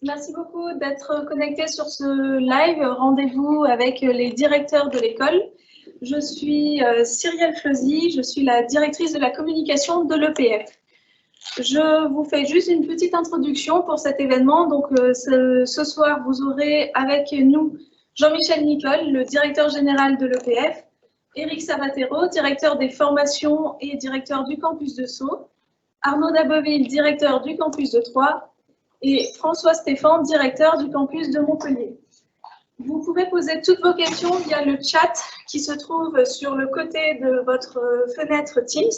Merci beaucoup d'être connecté sur ce live rendez-vous avec les directeurs de l'école. Je suis Cyrielle Fleuzy, je suis la directrice de la communication de l'EPF. Je vous fais juste une petite introduction pour cet événement. Donc, ce soir, vous aurez avec nous Jean-Michel Nicole, le directeur général de l'EPF, Éric Sabatero, directeur des formations et directeur du campus de Sceaux, Arnaud Daboville, directeur du campus de Troyes, et François Stéphane, directeur du campus de Montpellier. Vous pouvez poser toutes vos questions via le chat qui se trouve sur le côté de votre fenêtre Teams.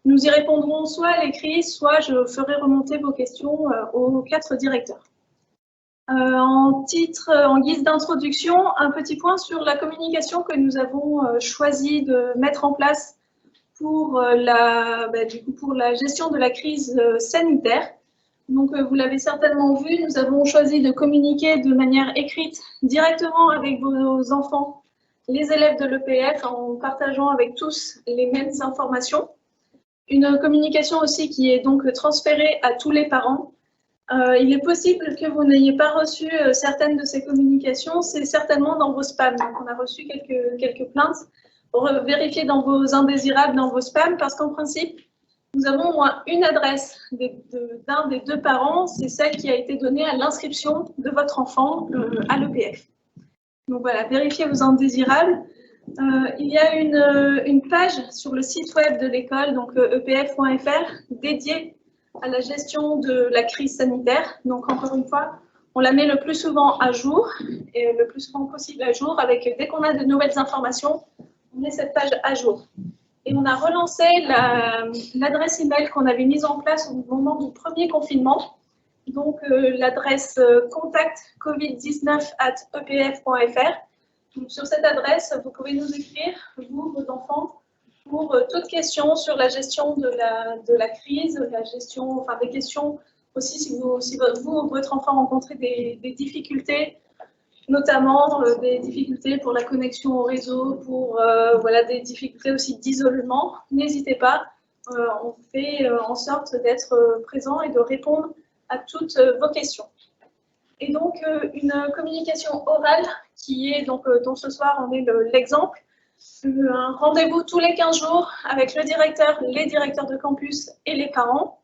Nous y répondrons soit à l'écrit, soit je ferai remonter vos questions aux 4 directeurs. En guise d'introduction, un petit point sur la communication que nous avons choisi de mettre en place pour la gestion de la crise sanitaire. Donc, vous l'avez certainement vu, nous avons choisi de communiquer de manière écrite directement avec vos enfants, les élèves de l'EPF, en partageant avec tous les mêmes informations. Une communication aussi qui est donc transférée à tous les parents. Il est possible que vous n'ayez pas reçu certaines de ces communications, c'est certainement dans vos spams. Donc, on a reçu quelques plaintes. Vérifiez dans vos indésirables, dans vos spams, parce qu'en principe, nous avons au moins une adresse d'un des 2 parents, c'est celle qui a été donnée à l'inscription de votre enfant à l'EPF. Donc voilà, vérifiez vos indésirables. Il y a une page sur le site web de l'école, donc epf.fr, dédiée à la gestion de la crise sanitaire. Donc encore une fois, on la met le plus souvent à jour, et le plus souvent possible à jour, avec dès qu'on a de nouvelles informations, on met cette page à jour. Et on a relancé l'adresse email qu'on avait mise en place au moment du premier confinement. Donc, l'adresse contact covid19@epf.fr. Donc, sur cette adresse, vous pouvez nous écrire, vous, vos enfants, pour toute question sur la gestion de la crise, la gestion, enfin des questions aussi si vous ou votre enfant rencontrez des difficultés, notamment des difficultés pour la connexion au réseau, pour des difficultés aussi d'isolement. N'hésitez pas, on fait en sorte d'être présent et de répondre à toutes vos questions. Et donc, une communication orale qui est donc, dont ce soir on est l'exemple, un rendez-vous tous les 15 jours avec le directeur, les directeurs de campus et les parents,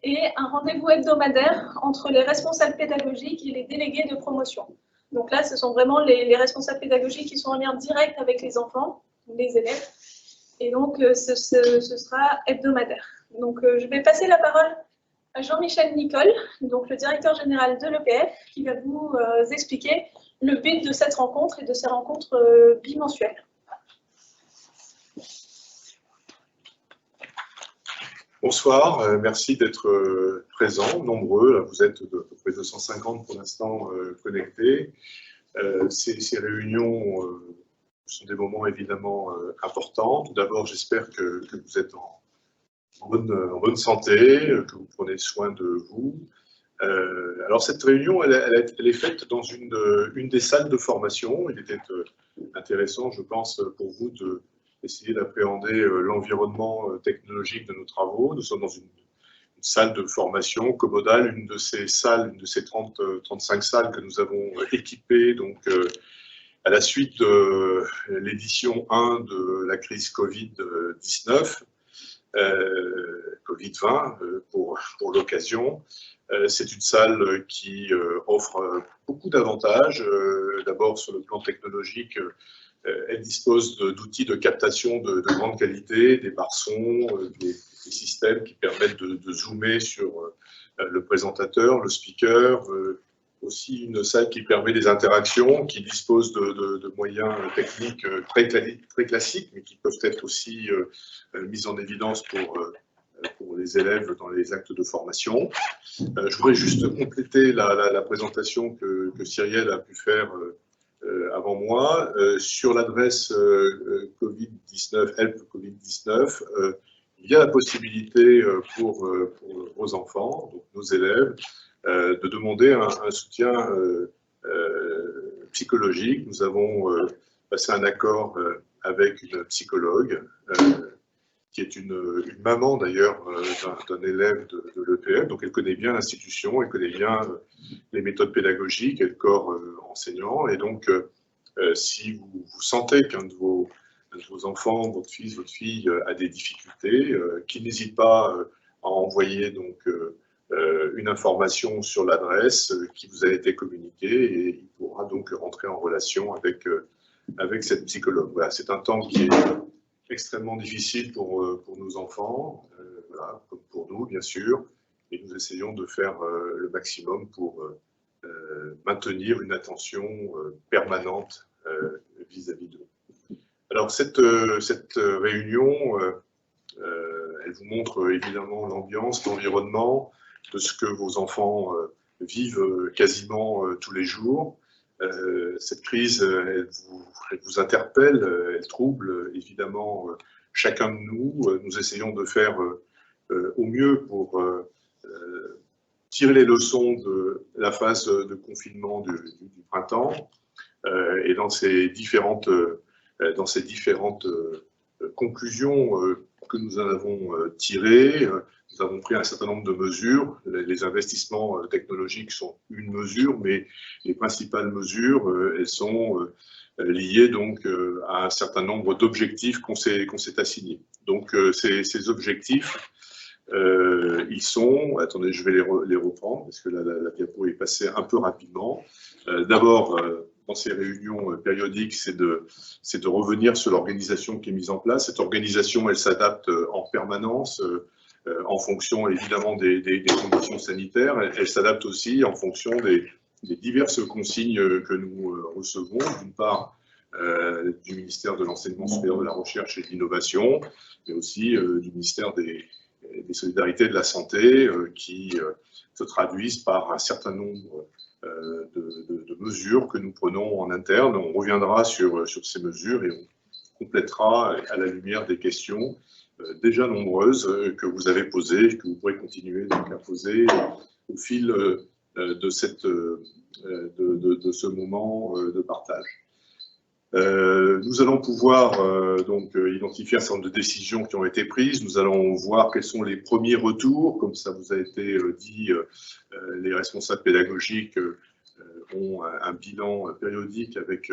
et un rendez-vous hebdomadaire entre les responsables pédagogiques et les délégués de promotion. Donc là, ce sont vraiment les responsables pédagogiques qui sont en lien direct avec les enfants, les élèves. Et donc, ce sera hebdomadaire. Donc, je vais passer la parole à Jean-Michel Nicole, donc le directeur général de l'EPF, qui va vous expliquer le but de cette rencontre et de ces rencontres bimensuelles. Bonsoir, merci d'être présents, nombreux. Vous êtes à peu près 250 pour l'instant connectés. Ces réunions sont des moments évidemment importants. Tout d'abord, j'espère que vous êtes en bonne santé, que vous prenez soin de vous. Alors cette réunion, elle est faite dans une des salles de formation. Il était intéressant, je pense, pour vous d'essayer d'appréhender l'environnement technologique de nos travaux. Nous sommes dans une salle de formation, Commodal, une de ces 35 salles que nous avons équipées donc, à la suite de l'édition 1 de la crise Covid-19, Covid-20 pour l'occasion. C'est une salle qui offre beaucoup d'avantages. D'abord, sur le plan technologique, elle dispose d'outils de captation de grande qualité, des barres-sons, des systèmes qui permettent de zoomer sur le présentateur, le speaker, aussi une salle qui permet des interactions, qui dispose de moyens techniques très classiques, mais qui peuvent être aussi mis en évidence pour les élèves dans les actes de formation. Je voudrais juste compléter la présentation que Cyrielle a pu faire avant moi. Sur l'adresse Covid-19, Help Covid-19, il y a la possibilité pour vos enfants, donc nos élèves, de demander un soutien psychologique. Nous avons passé un accord avec une psychologue qui est une maman d'ailleurs d'un élève de l'EPF, donc elle connaît bien l'institution, elle connaît bien les méthodes pédagogiques et le corps enseignant, et donc si vous sentez qu'un de vos enfants, votre fils, votre fille a des difficultés, qu'il n'hésite pas à envoyer donc une information sur l'adresse qui vous a été communiquée, et il pourra donc rentrer en relation avec cette psychologue. Voilà, c'est un temps qui est extrêmement difficile pour nos enfants, voilà, comme pour nous bien sûr, et nous essayons de faire le maximum pour maintenir une attention permanente vis-à-vis d'eux. Alors cette réunion, elle vous montre évidemment l'ambiance, l'environnement de ce que vos enfants vivent quasiment tous les jours. Cette crise, elle vous interpelle, elle trouble évidemment chacun de nous. Nous essayons de faire au mieux pour tirer les leçons de la phase de confinement du printemps, et dans ces différentes conclusions que nous en avons tirées, nous avons pris un certain nombre de mesures. Les investissements technologiques sont une mesure, mais les principales mesures, elles sont liées donc à un certain nombre d'objectifs qu'on s'est assignés. Donc ces objectifs, ils sont, attendez, je vais les reprendre parce que la diapo est passée un peu rapidement. D'abord, dans ces réunions périodiques, c'est de revenir sur l'organisation qui est mise en place. Cette organisation, elle s'adapte en permanence en fonction évidemment des conditions sanitaires. Elle s'adapte aussi en fonction des diverses consignes que nous recevons, d'une part du ministère de l'Enseignement supérieur, de la Recherche et de l'Innovation, mais aussi du ministère des Solidarités et de la Santé, qui se traduisent par un certain nombre de mesures que nous prenons en interne. On reviendra sur ces mesures et on complétera à la lumière des questions déjà nombreuses que vous avez posées, que vous pourrez continuer donc à poser au fil de ce moment de partage. Nous allons pouvoir donc identifier un certain nombre de décisions qui ont été prises. Nous allons voir quels sont les premiers retours. Comme ça vous a été dit, les responsables pédagogiques ont un bilan périodique avec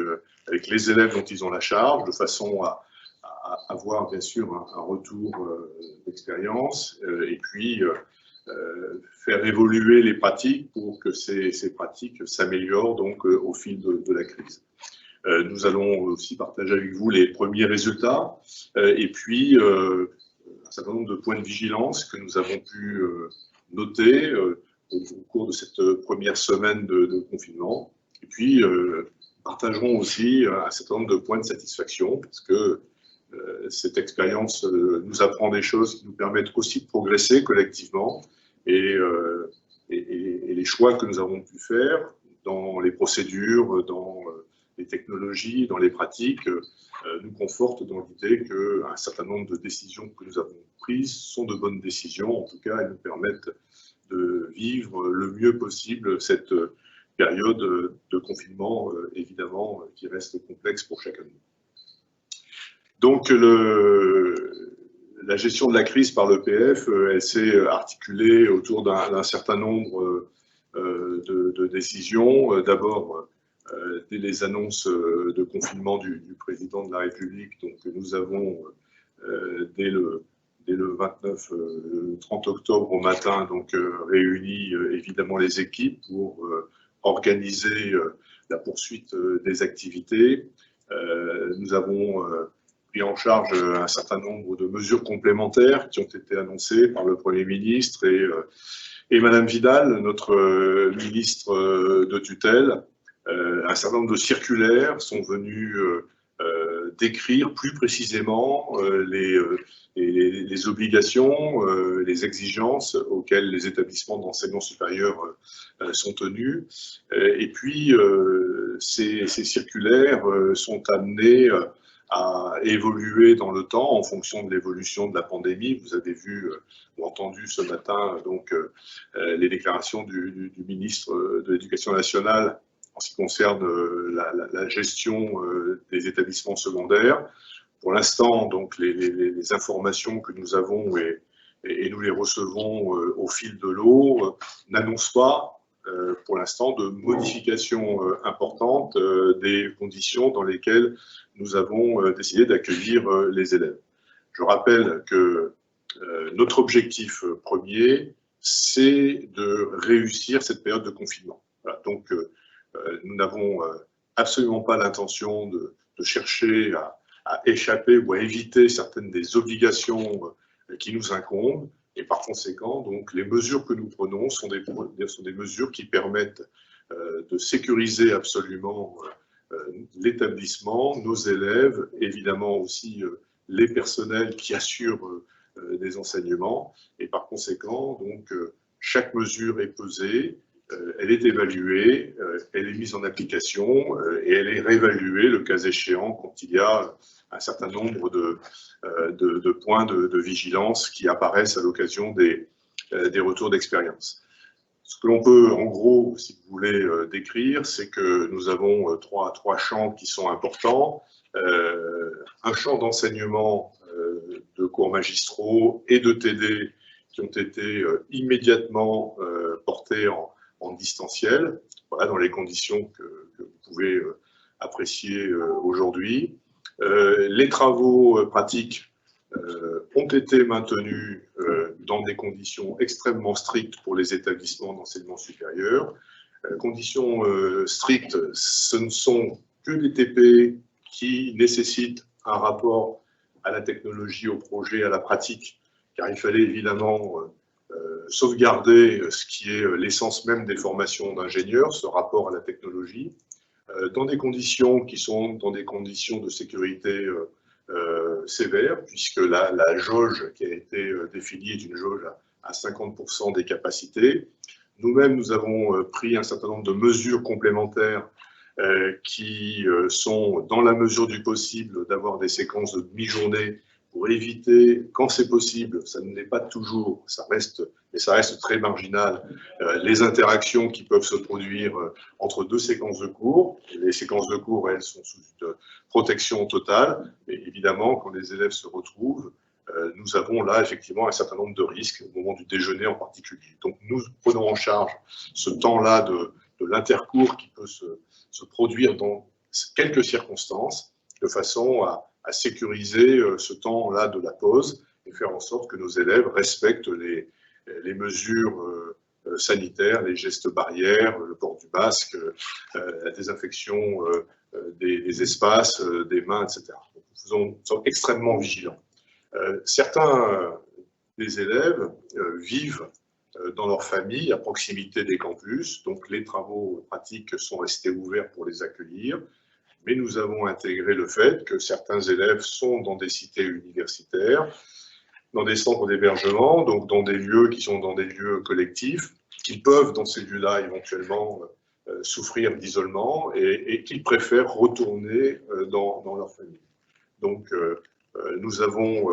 les élèves dont ils ont la charge, de façon à avoir bien sûr un retour d'expérience, et puis faire évoluer les pratiques pour que ces pratiques s'améliorent donc au fil de la crise. Nous allons aussi partager avec vous les premiers résultats, et puis un certain nombre de points de vigilance que nous avons pu noter au cours de cette première semaine de confinement. Et puis partagerons aussi un certain nombre de points de satisfaction, parce que cette expérience nous apprend des choses qui nous permettent aussi de progresser collectivement, et les choix que nous avons pu faire dans les procédures, dans les technologies, dans les pratiques, nous confortent dans l'idée qu'un certain nombre de décisions que nous avons prises sont de bonnes décisions. En tout cas, elles nous permettent de vivre le mieux possible cette période de confinement, évidemment, qui reste complexe pour chacun de nous. Donc, la gestion de la crise par l'EPF, elle s'est articulée autour d'un certain nombre de décisions. D'abord, dès les annonces de confinement du président de la République, donc nous avons, dès le 29, le 30 octobre au matin, donc réuni évidemment les équipes pour organiser la poursuite des activités. Nous avons pris en charge un certain nombre de mesures complémentaires qui ont été annoncées par le Premier ministre et Madame Vidal, notre ministre de tutelle. Un certain nombre de circulaires sont venus décrire plus précisément les obligations, les exigences auxquelles les établissements d'enseignement supérieur sont tenus. Et puis, ces circulaires sont amenés à évoluer dans le temps en fonction de l'évolution de la pandémie. Vous avez vu ou entendu ce matin donc les déclarations du ministre de l'Éducation nationale en ce qui concerne la gestion des établissements secondaires, Pour l'instant, donc, les informations que nous avons et nous les recevons au fil de l'eau n'annoncent pas, pour l'instant, de modifications importantes des conditions dans lesquelles nous avons décidé d'accueillir les élèves. Je rappelle que notre objectif premier, c'est de réussir cette période de confinement. Voilà, donc, nous n'avons absolument pas l'intention de chercher à échapper ou à éviter certaines des obligations qui nous incombent. Et par conséquent, donc, les mesures que nous prenons sont des mesures qui permettent de sécuriser absolument l'établissement, nos élèves, évidemment aussi les personnels qui assurent des enseignements. Et par conséquent, donc, chaque mesure est pesée, elle est évaluée, elle est mise en application et elle est réévaluée le cas échéant quand il y a un certain nombre de points de vigilance qui apparaissent à l'occasion des retours d'expérience. Ce que l'on peut, en gros, si vous voulez, décrire, c'est que nous avons trois champs qui sont importants. Un champ d'enseignement de cours magistraux et de TD qui ont été immédiatement portés en distanciel, voilà, dans les conditions que vous pouvez apprécier aujourd'hui. Les travaux pratiques ont été maintenus dans des conditions extrêmement strictes pour les établissements d'enseignement supérieur. Conditions strictes, ce ne sont que des TP qui nécessitent un rapport à la technologie, au projet, à la pratique, car il fallait évidemment sauvegarder ce qui est l'essence même des formations d'ingénieurs, ce rapport à la technologie, dans des conditions qui sont dans des conditions de sécurité sévères, puisque la jauge qui a été définie est une jauge à 50% des capacités. Nous-mêmes, nous avons pris un certain nombre de mesures complémentaires qui sont, dans la mesure du possible, d'avoir des séquences de demi-journée pour éviter, quand c'est possible, ça ne l'est pas toujours, ça reste très marginal, les interactions qui peuvent se produire entre deux séquences de cours. Les séquences de cours, elles, sont sous une protection totale, mais évidemment, quand les élèves se retrouvent, nous avons là effectivement un certain nombre de risques, au moment du déjeuner en particulier. Donc nous prenons en charge ce temps-là de l'intercours qui peut se produire dans quelques circonstances, de façon à sécuriser ce temps-là de la pause et faire en sorte que nos élèves respectent les mesures sanitaires, les gestes barrières, le port du masque, la désinfection des espaces, des mains, etc. Donc, nous sommes extrêmement vigilants. Certains des élèves vivent dans leur famille, à proximité des campus, donc les travaux pratiques sont restés ouverts pour les accueillir. Mais nous avons intégré le fait que certains élèves sont dans des cités universitaires, dans des centres d'hébergement, donc dans des lieux qui sont dans des lieux collectifs, qu'ils peuvent, dans ces lieux-là, éventuellement souffrir d'isolement et qu'ils préfèrent retourner dans leur famille. Donc, nous avons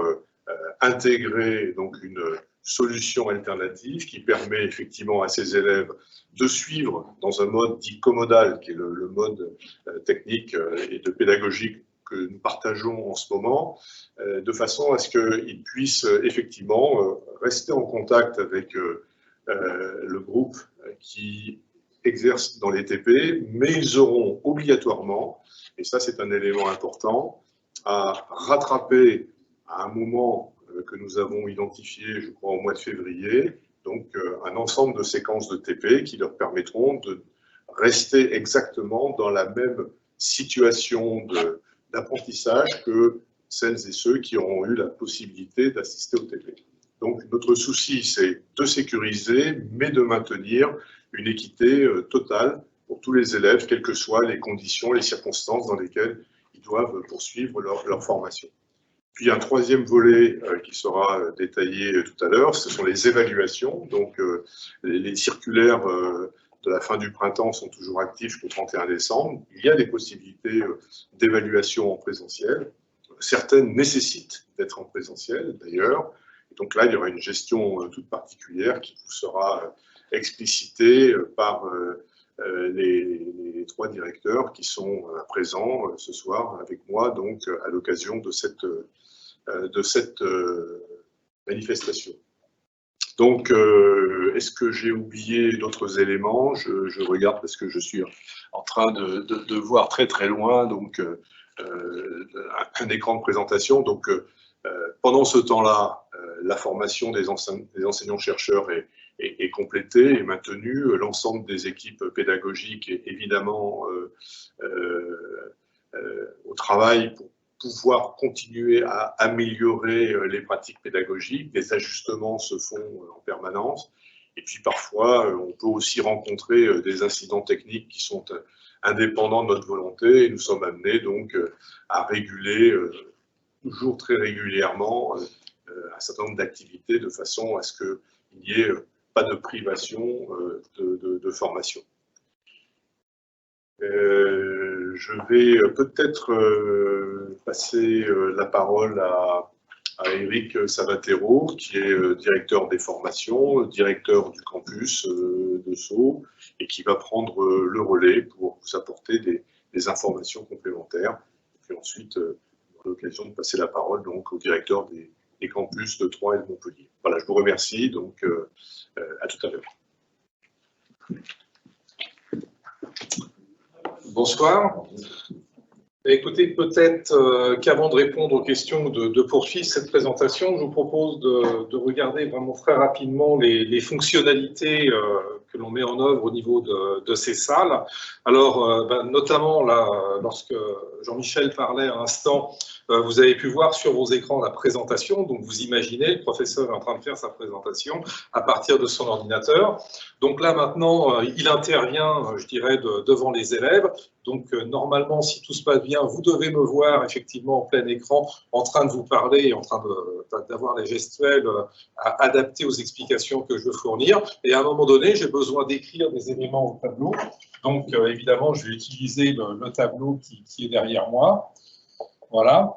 intégré donc, une solution alternative qui permet effectivement à ces élèves de suivre dans un mode dit commodal, qui est le mode technique et de pédagogique que nous partageons en ce moment, de façon à ce qu'ils puissent effectivement rester en contact avec le groupe qui exerce dans les TP, mais ils auront obligatoirement, et ça c'est un élément important, à rattraper à un moment que nous avons identifié, je crois, au mois de février, donc un ensemble de séquences de TP qui leur permettront de rester exactement dans la même situation d'apprentissage que celles et ceux qui auront eu la possibilité d'assister au TP. Donc notre souci, c'est de sécuriser, mais de maintenir une équité totale pour tous les élèves, quelles que soient les conditions, les circonstances dans lesquelles ils doivent poursuivre leur formation. Puis un troisième volet qui sera détaillé tout à l'heure, ce sont les évaluations. Donc les circulaires de la fin du printemps sont toujours actifs jusqu'au 31 décembre. Il y a des possibilités d'évaluation en présentiel. Certaines nécessitent d'être en présentiel d'ailleurs. Donc là, il y aura une gestion toute particulière qui vous sera explicitée par les trois directeurs qui sont présents ce soir avec moi, donc à l'occasion de cette manifestation. Donc, est-ce que j'ai oublié d'autres éléments? Je regarde parce que je suis en train de voir très très loin, donc un écran de présentation. Donc, pendant ce temps-là, la formation des enseignants-chercheurs est complétée et maintenue. L'ensemble des équipes pédagogiques est évidemment au travail pour pouvoir continuer à améliorer les pratiques pédagogiques. Des ajustements se font en permanence. Et puis parfois, on peut aussi rencontrer des incidents techniques qui sont indépendants de notre volonté. Et nous sommes amenés donc à réguler toujours très régulièrement un certain nombre d'activités de façon à ce qu'il n'y ait pas de privation de formation. Je vais peut-être passer la parole à Eric Sabatero, qui est directeur des formations, directeur du campus de Sceaux, et qui va prendre le relais pour vous apporter des informations complémentaires. Et puis ensuite, on aura l'occasion de passer la parole donc, au directeur des campus de Troyes et de Montpellier. Voilà, je vous remercie, donc à tout à l'heure. Bonsoir. Écoutez, peut-être qu'avant de répondre aux questions ou de poursuivre cette présentation, je vous propose de regarder vraiment très rapidement les fonctionnalités que l'on met en œuvre au niveau de ces salles. Alors, notamment, là, lorsque Jean-Michel parlait à l'instant, vous avez pu voir sur vos écrans la présentation. Donc, vous imaginez, le professeur est en train de faire sa présentation à partir de son ordinateur. Donc là, maintenant, il intervient, je dirais, devant les élèves. Donc, normalement, si tout se passe bien, vous devez me voir effectivement en plein écran, en train de vous parler et en train d'avoir les gestuels adaptés aux explications que je veux fournir. Et à un moment donné, j'ai besoin d'écrire des éléments au tableau. Donc, évidemment, je vais utiliser le tableau qui est derrière moi. Voilà.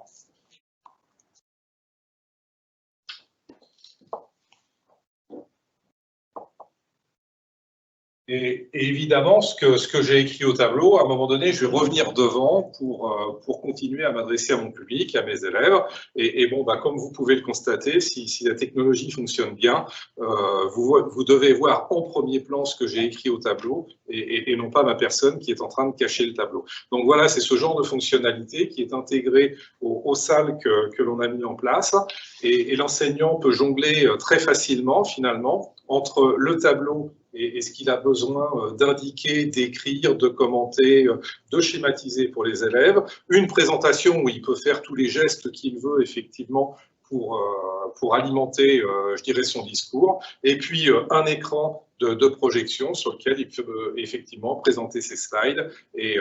Et évidemment, ce que j'ai écrit au tableau, à un moment donné, je vais revenir devant pour continuer à m'adresser à mon public, à mes élèves. Et bon, comme vous pouvez le constater, si la technologie fonctionne bien, vous devez voir en premier plan ce que j'ai écrit au tableau et non pas ma personne qui est en train de cacher le tableau. Donc voilà, c'est ce genre de fonctionnalité qui est intégrée aux salles que l'on a mis en place. Et l'enseignant peut jongler très facilement, finalement, entre le tableau et ce qu'il a besoin d'indiquer, d'écrire, de commenter, de schématiser pour les élèves. Une présentation où il peut faire tous les gestes qu'il veut, effectivement, pour alimenter, je dirais, son discours. Et puis, un écran de projection sur lequel il peut effectivement présenter ses slides et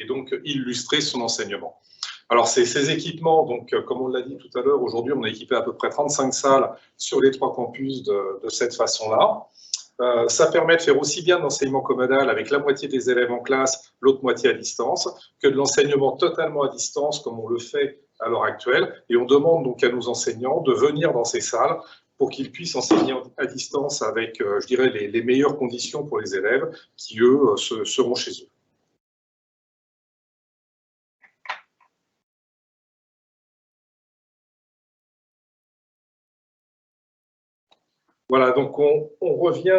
donc illustrer son enseignement. Alors, ces équipements, donc, comme on l'a dit tout à l'heure, aujourd'hui, on a équipé à peu près 35 salles sur les 3 campus de cette façon-là. Ça permet de faire aussi bien de l'enseignement commodal avec la moitié des élèves en classe, l'autre moitié à distance, que de l'enseignement totalement à distance, comme on le fait à l'heure actuelle. Et on demande donc à nos enseignants de venir dans ces salles pour qu'ils puissent enseigner à distance avec, je dirais, les meilleures conditions pour les élèves qui, eux, seront chez eux. Voilà, donc on revient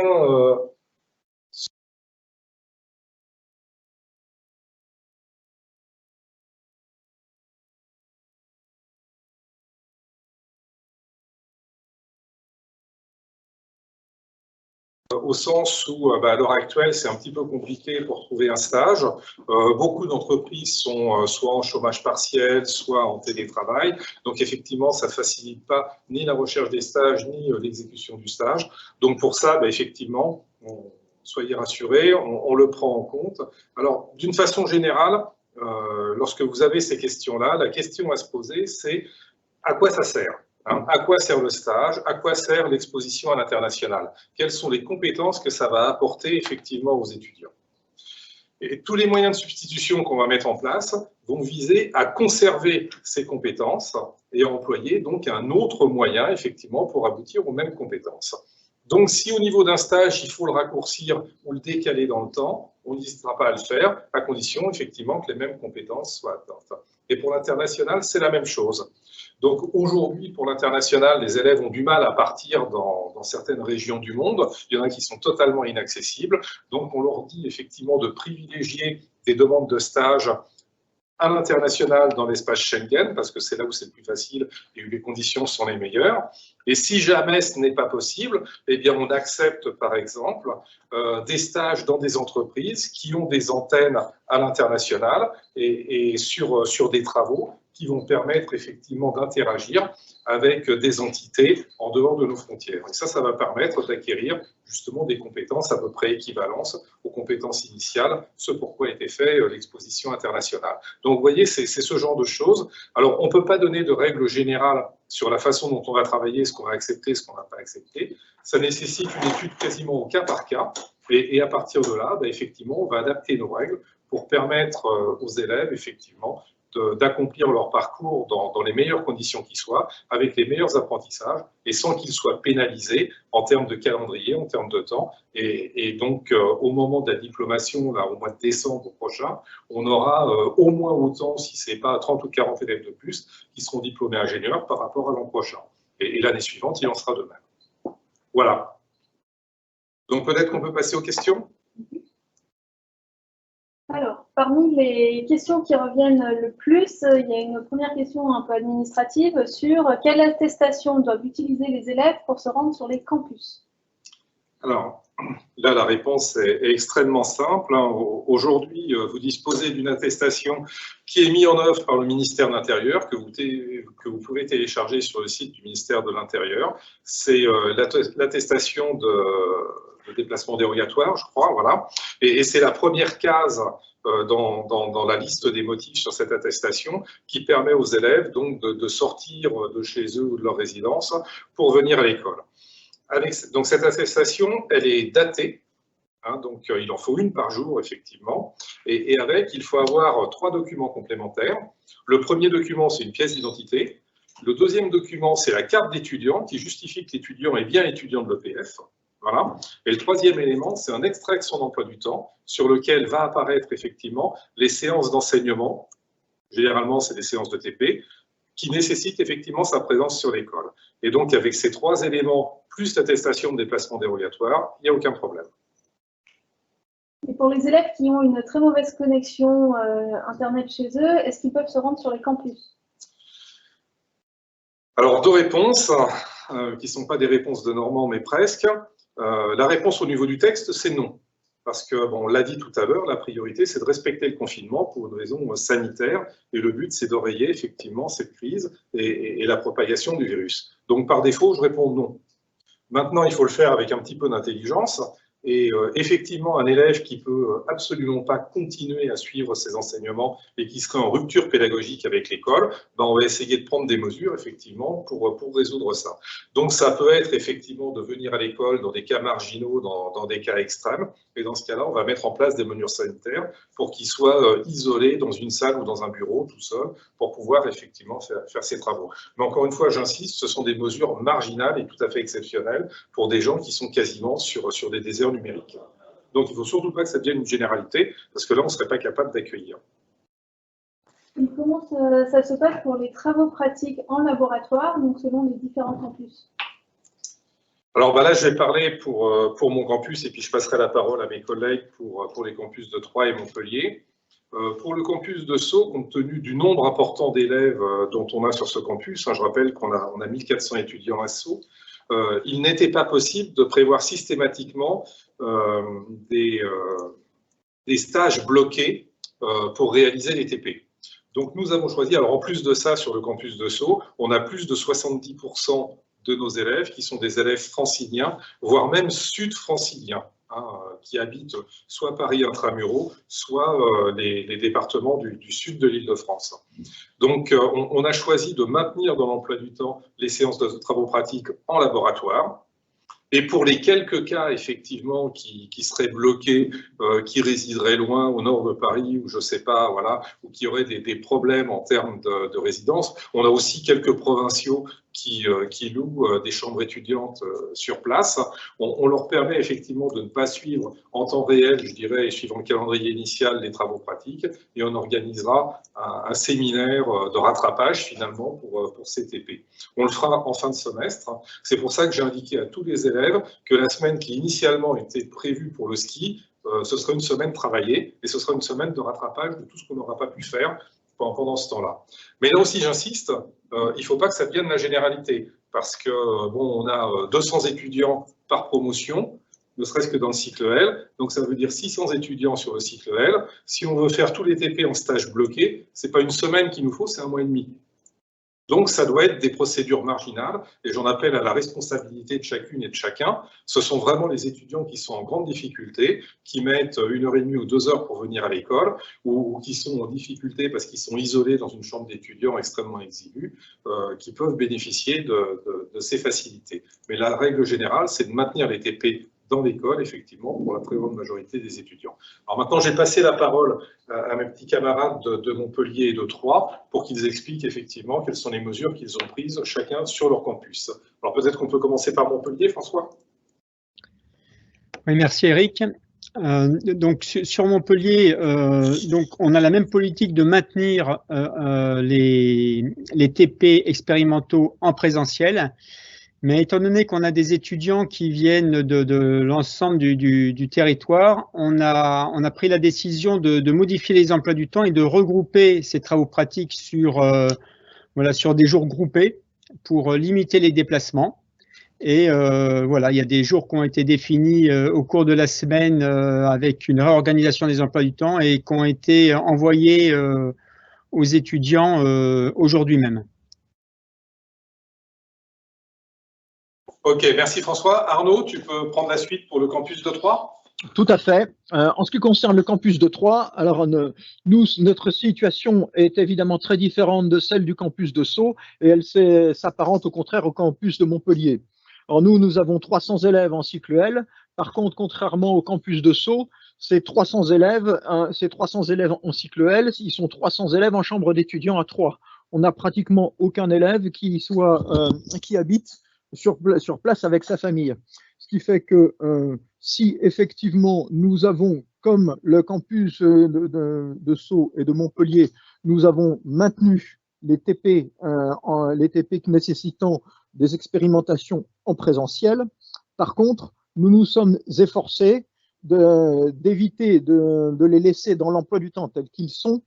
au sens où, à l'heure actuelle, c'est un petit peu compliqué pour trouver un stage. Beaucoup d'entreprises sont soit en chômage partiel, soit en télétravail. Donc, effectivement, ça ne facilite pas ni la recherche des stages, ni l'exécution du stage. Donc, pour ça, effectivement, soyez rassurés, on le prend en compte. Alors, d'une façon générale, lorsque vous avez ces questions-là, la question à se poser, c'est à quoi ça sert ? À quoi sert le stage? À quoi sert l'exposition à l'international? Quelles sont les compétences que ça va apporter effectivement aux étudiants? Et tous les moyens de substitution qu'on va mettre en place vont viser à conserver ces compétences et à employer donc un autre moyen effectivement pour aboutir aux mêmes compétences. Donc, si au niveau d'un stage, il faut le raccourcir ou le décaler dans le temps, on n'hésitera pas à le faire, à condition, effectivement, que les mêmes compétences soient atteintes. Et pour l'international, c'est la même chose. Donc, aujourd'hui, pour l'international, les élèves ont du mal à partir dans certaines régions du monde. Il y en a qui sont totalement inaccessibles. Donc, on leur dit effectivement de privilégier des demandes de stage à l'international dans l'espace Schengen, parce que c'est là où c'est le plus facile et où les conditions sont les meilleures. Et si jamais ce n'est pas possible, eh bien on accepte par exemple des stages dans des entreprises qui ont des antennes à l'international et sur des travaux qui vont permettre effectivement d'interagir avec des entités en dehors de nos frontières. Et ça va permettre d'acquérir justement des compétences à peu près équivalentes aux compétences initiales, ce pourquoi a été fait l'exposition internationale. Donc vous voyez, c'est ce genre de choses. Alors on ne peut pas donner de règles générales sur la façon dont on va travailler, ce qu'on va accepter, ce qu'on ne va pas accepter. Ça nécessite une étude quasiment au cas par cas. Et à partir de là, effectivement, on va adapter nos règles pour permettre aux élèves, effectivement, d'accomplir leur parcours dans les meilleures conditions qui soient, avec les meilleurs apprentissages, et sans qu'ils soient pénalisés en termes de calendrier, en termes de temps. Et donc, au moment de la diplomation, là, au mois de décembre prochain, on aura au moins autant, si ce n'est pas 30 ou 40 élèves de plus, qui seront diplômés ingénieurs par rapport à l'an prochain. Et l'année suivante, il en sera de même. Voilà. Donc, peut-être qu'on peut passer aux questions ? Alors, parmi les questions qui reviennent le plus, il y a une première question un peu administrative sur quelle attestation doivent utiliser les élèves pour se rendre sur les campus. Alors, là, la réponse est extrêmement simple. Aujourd'hui, vous disposez d'une attestation qui est mise en œuvre par le ministère de l'Intérieur, que vous pouvez télécharger sur le site du ministère de l'Intérieur. C'est l'attestation de déplacement dérogatoire, je crois, voilà. Et c'est la première case dans la liste des motifs sur cette attestation qui permet aux élèves donc de sortir de chez eux ou de leur résidence pour venir à l'école. Donc cette attestation, elle est datée, hein, donc il en faut une par jour, effectivement, et avec, il faut avoir 3 documents complémentaires. Le premier document, c'est une pièce d'identité. Le deuxième document, c'est la carte d'étudiant qui justifie que l'étudiant est bien étudiant de l'EPF. Voilà. Et le troisième élément, c'est un extrait de son emploi du temps sur lequel va apparaître effectivement les séances d'enseignement. Généralement, c'est des séances de TP qui nécessitent effectivement sa présence sur l'école. Et donc, avec ces 3 éléments, plus l'attestation de déplacement dérogatoire, il n'y a aucun problème. Et pour les élèves qui ont une très mauvaise connexion Internet chez eux, est-ce qu'ils peuvent se rendre sur les campus? Alors, 2 réponses, qui ne sont pas des réponses de Normand, mais presque. La réponse au niveau du texte, c'est non. Parce que, bon, on l'a dit tout à l'heure, la priorité, c'est de respecter le confinement pour une raison sanitaire. Et le but, c'est d'enrayer effectivement cette crise et la propagation du virus. Donc, par défaut, je réponds non. Maintenant, il faut le faire avec un petit peu d'intelligence. Et effectivement, un élève qui peut absolument pas continuer à suivre ses enseignements et qui serait en rupture pédagogique avec l'école, ben on va essayer de prendre des mesures, effectivement, pour résoudre ça. Donc, ça peut être, effectivement, de venir à l'école dans des cas marginaux, dans des cas extrêmes. Et dans ce cas-là, on va mettre en place des mesures sanitaires pour qu'il soit isolé dans une salle ou dans un bureau, tout seul, pour pouvoir, effectivement, faire ses travaux. Mais encore une fois, j'insiste, ce sont des mesures marginales et tout à fait exceptionnelles pour des gens qui sont quasiment sur des déserts numérique. Donc, il ne faut surtout pas que ça devienne une généralité, parce que là, on ne serait pas capable d'accueillir. Et comment ça se passe pour les travaux pratiques en laboratoire, donc selon les différents campus? Alors là, je vais parler pour mon campus, et puis je passerai la parole à mes collègues pour les campus de Troyes et Montpellier. Pour le campus de Sceaux, compte tenu du nombre important d'élèves dont on a sur ce campus, je rappelle qu'on a 1400 étudiants à Sceaux, il n'était pas possible de prévoir systématiquement des stages bloqués pour réaliser les TP. Donc nous avons choisi, alors en plus de ça, sur le campus de Sceaux, on a plus de 70% de nos élèves qui sont des élèves franciliens, voire même sud-franciliens, qui habitent soit Paris intramuros, soit les départements du sud de l'Île-de-France. Donc, on a choisi de maintenir dans l'emploi du temps les séances de travaux pratiques en laboratoire. Et pour les quelques cas, effectivement, qui seraient bloqués, qui résideraient loin au nord de Paris, ou je ne sais pas, voilà, ou qui auraient des problèmes en termes de résidence, on a aussi quelques provinciaux qui louent des chambres étudiantes sur place. On leur permet effectivement de ne pas suivre en temps réel, je dirais, suivant le calendrier initial, les travaux pratiques, et on organisera un séminaire de rattrapage finalement pour ces TP. On le fera en fin de semestre. C'est pour ça que j'ai indiqué à tous les élèves que la semaine qui initialement était prévue pour le ski, ce sera une semaine travaillée et ce sera une semaine de rattrapage de tout ce qu'on n'aura pas pu faire pendant ce temps-là. Mais là aussi, j'insiste, il ne faut pas que ça devienne la généralité, parce que bon, on a 200 étudiants par promotion, ne serait-ce que dans le cycle L, donc ça veut dire 600 étudiants sur le cycle L. Si on veut faire tous les TP en stage bloqué, ce n'est pas une semaine qu'il nous faut, c'est un mois et demi. Donc, ça doit être des procédures marginales, et j'en appelle à la responsabilité de chacune et de chacun. Ce sont vraiment les étudiants qui sont en grande difficulté, qui mettent 1h30 ou 2 heures pour venir à l'école, ou qui sont en difficulté parce qu'ils sont isolés dans une chambre d'étudiants extrêmement exiguë, qui peuvent bénéficier de ces facilités. Mais la règle générale, c'est de maintenir les TP dans l'école, effectivement, pour la très grande majorité des étudiants. Alors maintenant, j'ai passé la parole à mes petits camarades de Montpellier et de Troyes pour qu'ils expliquent effectivement quelles sont les mesures qu'ils ont prises chacun sur leur campus. Alors peut-être qu'on peut commencer par Montpellier, François. Oui, merci Eric. Donc sur Montpellier, donc on a la même politique de maintenir les TP expérimentaux en présentiel. Mais étant donné qu'on a des étudiants qui viennent de l'ensemble du territoire, on a pris la décision de modifier les emplois du temps et de regrouper ces travaux pratiques sur des jours groupés pour limiter les déplacements. Et voilà, il y a des jours qui ont été définis au cours de la semaine avec une réorganisation des emplois du temps et qui ont été envoyés aux étudiants aujourd'hui même. Ok, merci François. Arnaud, tu peux prendre la suite pour le campus de Troyes? Tout à fait. En ce qui concerne le campus de Troyes, alors nous, notre situation est évidemment très différente de celle du campus de Sceaux et elle s'apparente au contraire au campus de Montpellier. Alors nous avons 300 élèves en cycle L. Par contre, contrairement au campus de Sceaux, ces 300 élèves en cycle L, ils sont 300 élèves en chambre d'étudiants à Troyes. On n'a pratiquement aucun élève qui habite sur place avec sa famille. Ce qui fait que si effectivement nous avons, comme le campus de Sceaux et de Montpellier, nous avons maintenu les TP nécessitant des expérimentations en présentiel, par contre, nous nous sommes efforcés d'éviter de les laisser dans l'emploi du temps tels qu'ils sont,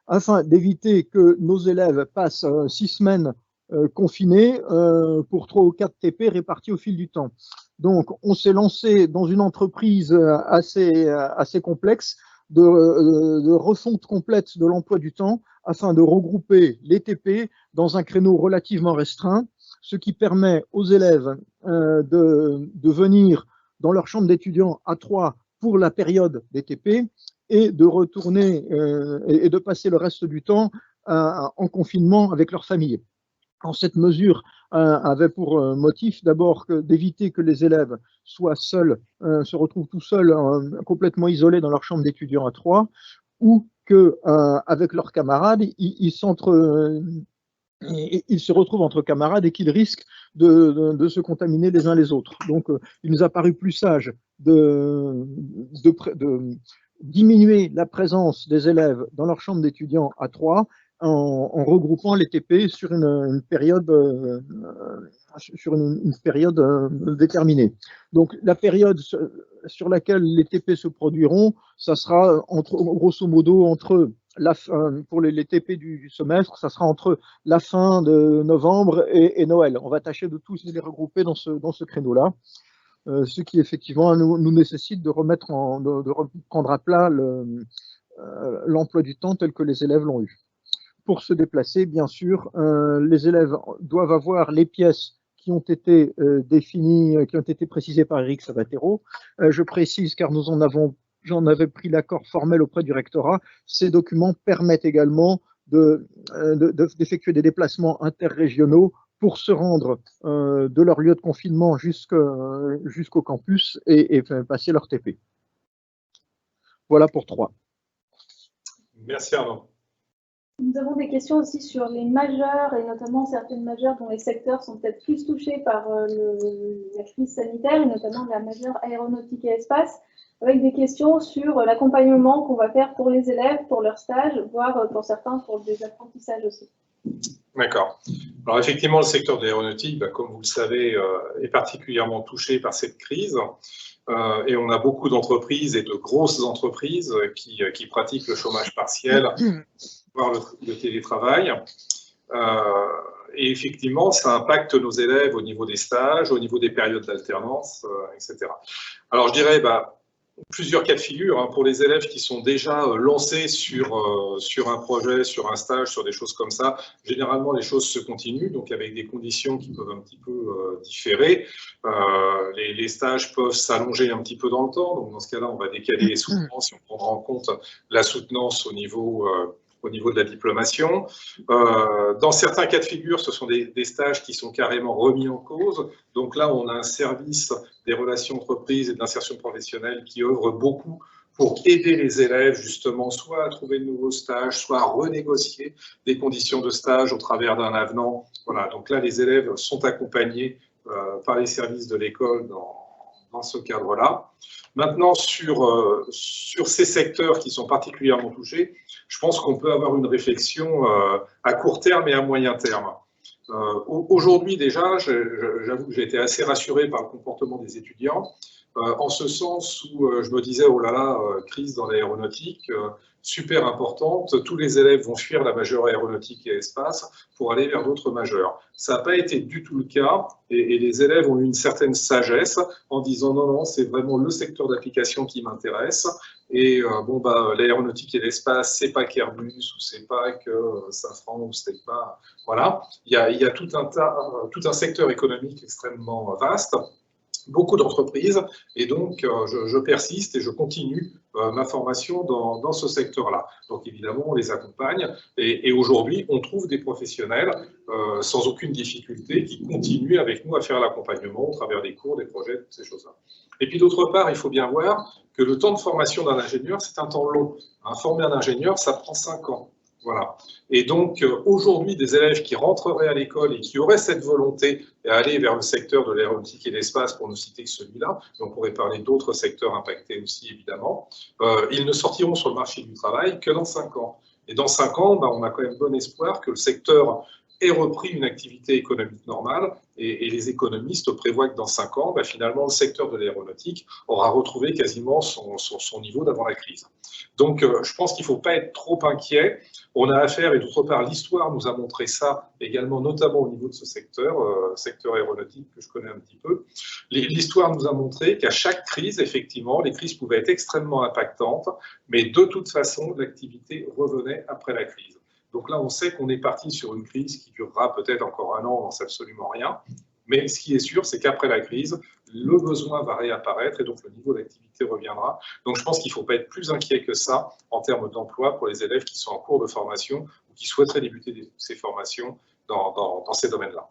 afin d'éviter que nos élèves passent 6 semaines confinés pour 3 ou 4 TP répartis au fil du temps. Donc, on s'est lancé dans une entreprise assez complexe de refonte complète de l'emploi du temps afin de regrouper les TP dans un créneau relativement restreint, ce qui permet aux élèves de venir dans leur chambre d'étudiants à Troyes pour la période des TP et de retourner et de passer le reste du temps en confinement avec leur famille. Cette mesure avait pour motif d'abord d'éviter que les élèves soient seuls, se retrouvent tout seuls, complètement isolés dans leur chambre d'étudiants à Troyes, ou qu'avec leurs camarades, ils se retrouvent entre camarades et qu'ils risquent de se contaminer les uns les autres. Donc, il nous a paru plus sage de diminuer la présence des élèves dans leur chambre d'étudiants à Troyes en regroupant les TP sur une période déterminée. Donc la période sur laquelle les TP se produiront, ça sera grosso modo pour les TP du semestre, ça sera entre la fin de novembre et Noël. On va tâcher de tous les regrouper dans ce créneau-là, ce qui effectivement nous nécessite de reprendre à plat l'emploi du temps tel que les élèves l'ont eu. Pour se déplacer, bien sûr, les élèves doivent avoir les pièces qui ont été définies, qui ont été précisées par Eric Sabatero. Je précise, car j'en avais pris l'accord formel auprès du rectorat, ces documents permettent également d'effectuer des déplacements interrégionaux pour se rendre de leur lieu de confinement jusqu'au campus et passer leur TP. Voilà pour Troyes. Merci Arnaud. Nous avons des questions aussi sur les majeures et notamment certaines majeures dont les secteurs sont peut-être plus touchés par la crise sanitaire et notamment la majeure aéronautique et espace, avec des questions sur l'accompagnement qu'on va faire pour les élèves, pour leur stage, voire pour certains pour des apprentissages aussi. D'accord. Alors effectivement, le secteur de l'aéronautique, comme vous le savez, est particulièrement touché par cette crise. Et on a beaucoup d'entreprises et de grosses entreprises qui pratiquent le chômage partiel, voire le télétravail. Et effectivement, ça impacte nos élèves au niveau des stages, au niveau des périodes d'alternance, etc. Alors je dirais, plusieurs cas de figure pour les élèves qui sont déjà lancés sur un projet, sur un stage, sur des choses comme ça. Généralement, les choses se continuent, donc avec des conditions qui peuvent un petit peu différer. Les stages peuvent s'allonger un petit peu dans le temps, donc dans ce cas-là, on va décaler les soutenances si on prendra en compte la soutenance au niveau de la diplomation. Dans certains cas de figure, ce sont des stages qui sont carrément remis en cause. Donc là, on a un service des relations entreprises et de l'insertion professionnelle qui œuvre beaucoup pour aider les élèves justement soit à trouver de nouveaux stages, soit à renégocier des conditions de stage au travers d'un avenant. Voilà, donc là, les élèves sont accompagnés par les services de l'école dans ce cadre-là. Maintenant, sur ces secteurs qui sont particulièrement touchés, je pense qu'on peut avoir une réflexion à court terme et à moyen terme. Aujourd'hui déjà, j'avoue que j'ai été assez rassuré par le comportement des étudiants, en ce sens où je me disais, oh là là, crise dans l'aéronautique, super importante, tous les élèves vont fuir la majeure aéronautique et espace pour aller vers d'autres majeures. Ça n'a pas été du tout le cas, et les élèves ont eu une certaine sagesse en disant non, non, c'est vraiment le secteur d'application qui m'intéresse, et l'aéronautique et l'espace, c'est pas qu'Airbus, ou c'est pas que Safran, ou c'est pas... Voilà, il y a tout un secteur économique extrêmement vaste, beaucoup d'entreprises, et donc je persiste et je continue ma formation dans ce secteur-là. Donc évidemment, on les accompagne, et aujourd'hui, on trouve des professionnels sans aucune difficulté qui continuent avec nous à faire l'accompagnement au travers des cours, des projets, toutes ces choses-là. Et puis d'autre part, il faut bien voir que le temps de formation d'un ingénieur, c'est un temps long. Former un ingénieur, ça prend 5 ans. Voilà. Et donc, aujourd'hui, des élèves qui rentreraient à l'école et qui auraient cette volonté d'aller vers le secteur de l'aéronautique et de l'espace, pour ne citer que celui-là, mais on pourrait parler d'autres secteurs impactés aussi, évidemment, ils ne sortiront sur le marché du travail que dans 5 ans. Et dans 5 ans, on a quand même bon espoir que le secteur ait repris une activité économique normale, et les économistes prévoient que dans 5 ans, finalement, le secteur de l'aéronautique aura retrouvé quasiment son niveau d'avant la crise. Donc, je pense qu'il ne faut pas être trop inquiet. On a affaire, et d'autre part, l'histoire nous a montré ça également, notamment au niveau de ce secteur aéronautique que je connais un petit peu. L'histoire nous a montré qu'à chaque crise, effectivement, les crises pouvaient être extrêmement impactantes, mais de toute façon, l'activité revenait après la crise. Donc là, on sait qu'on est parti sur une crise qui durera peut-être encore 1 an, on n'en sait absolument rien. Mais ce qui est sûr, c'est qu'après la crise, le besoin va réapparaître et donc le niveau d'activité reviendra. Donc je pense qu'il ne faut pas être plus inquiet que ça en termes d'emploi pour les élèves qui sont en cours de formation ou qui souhaiteraient débuter ces formations dans ces domaines-là.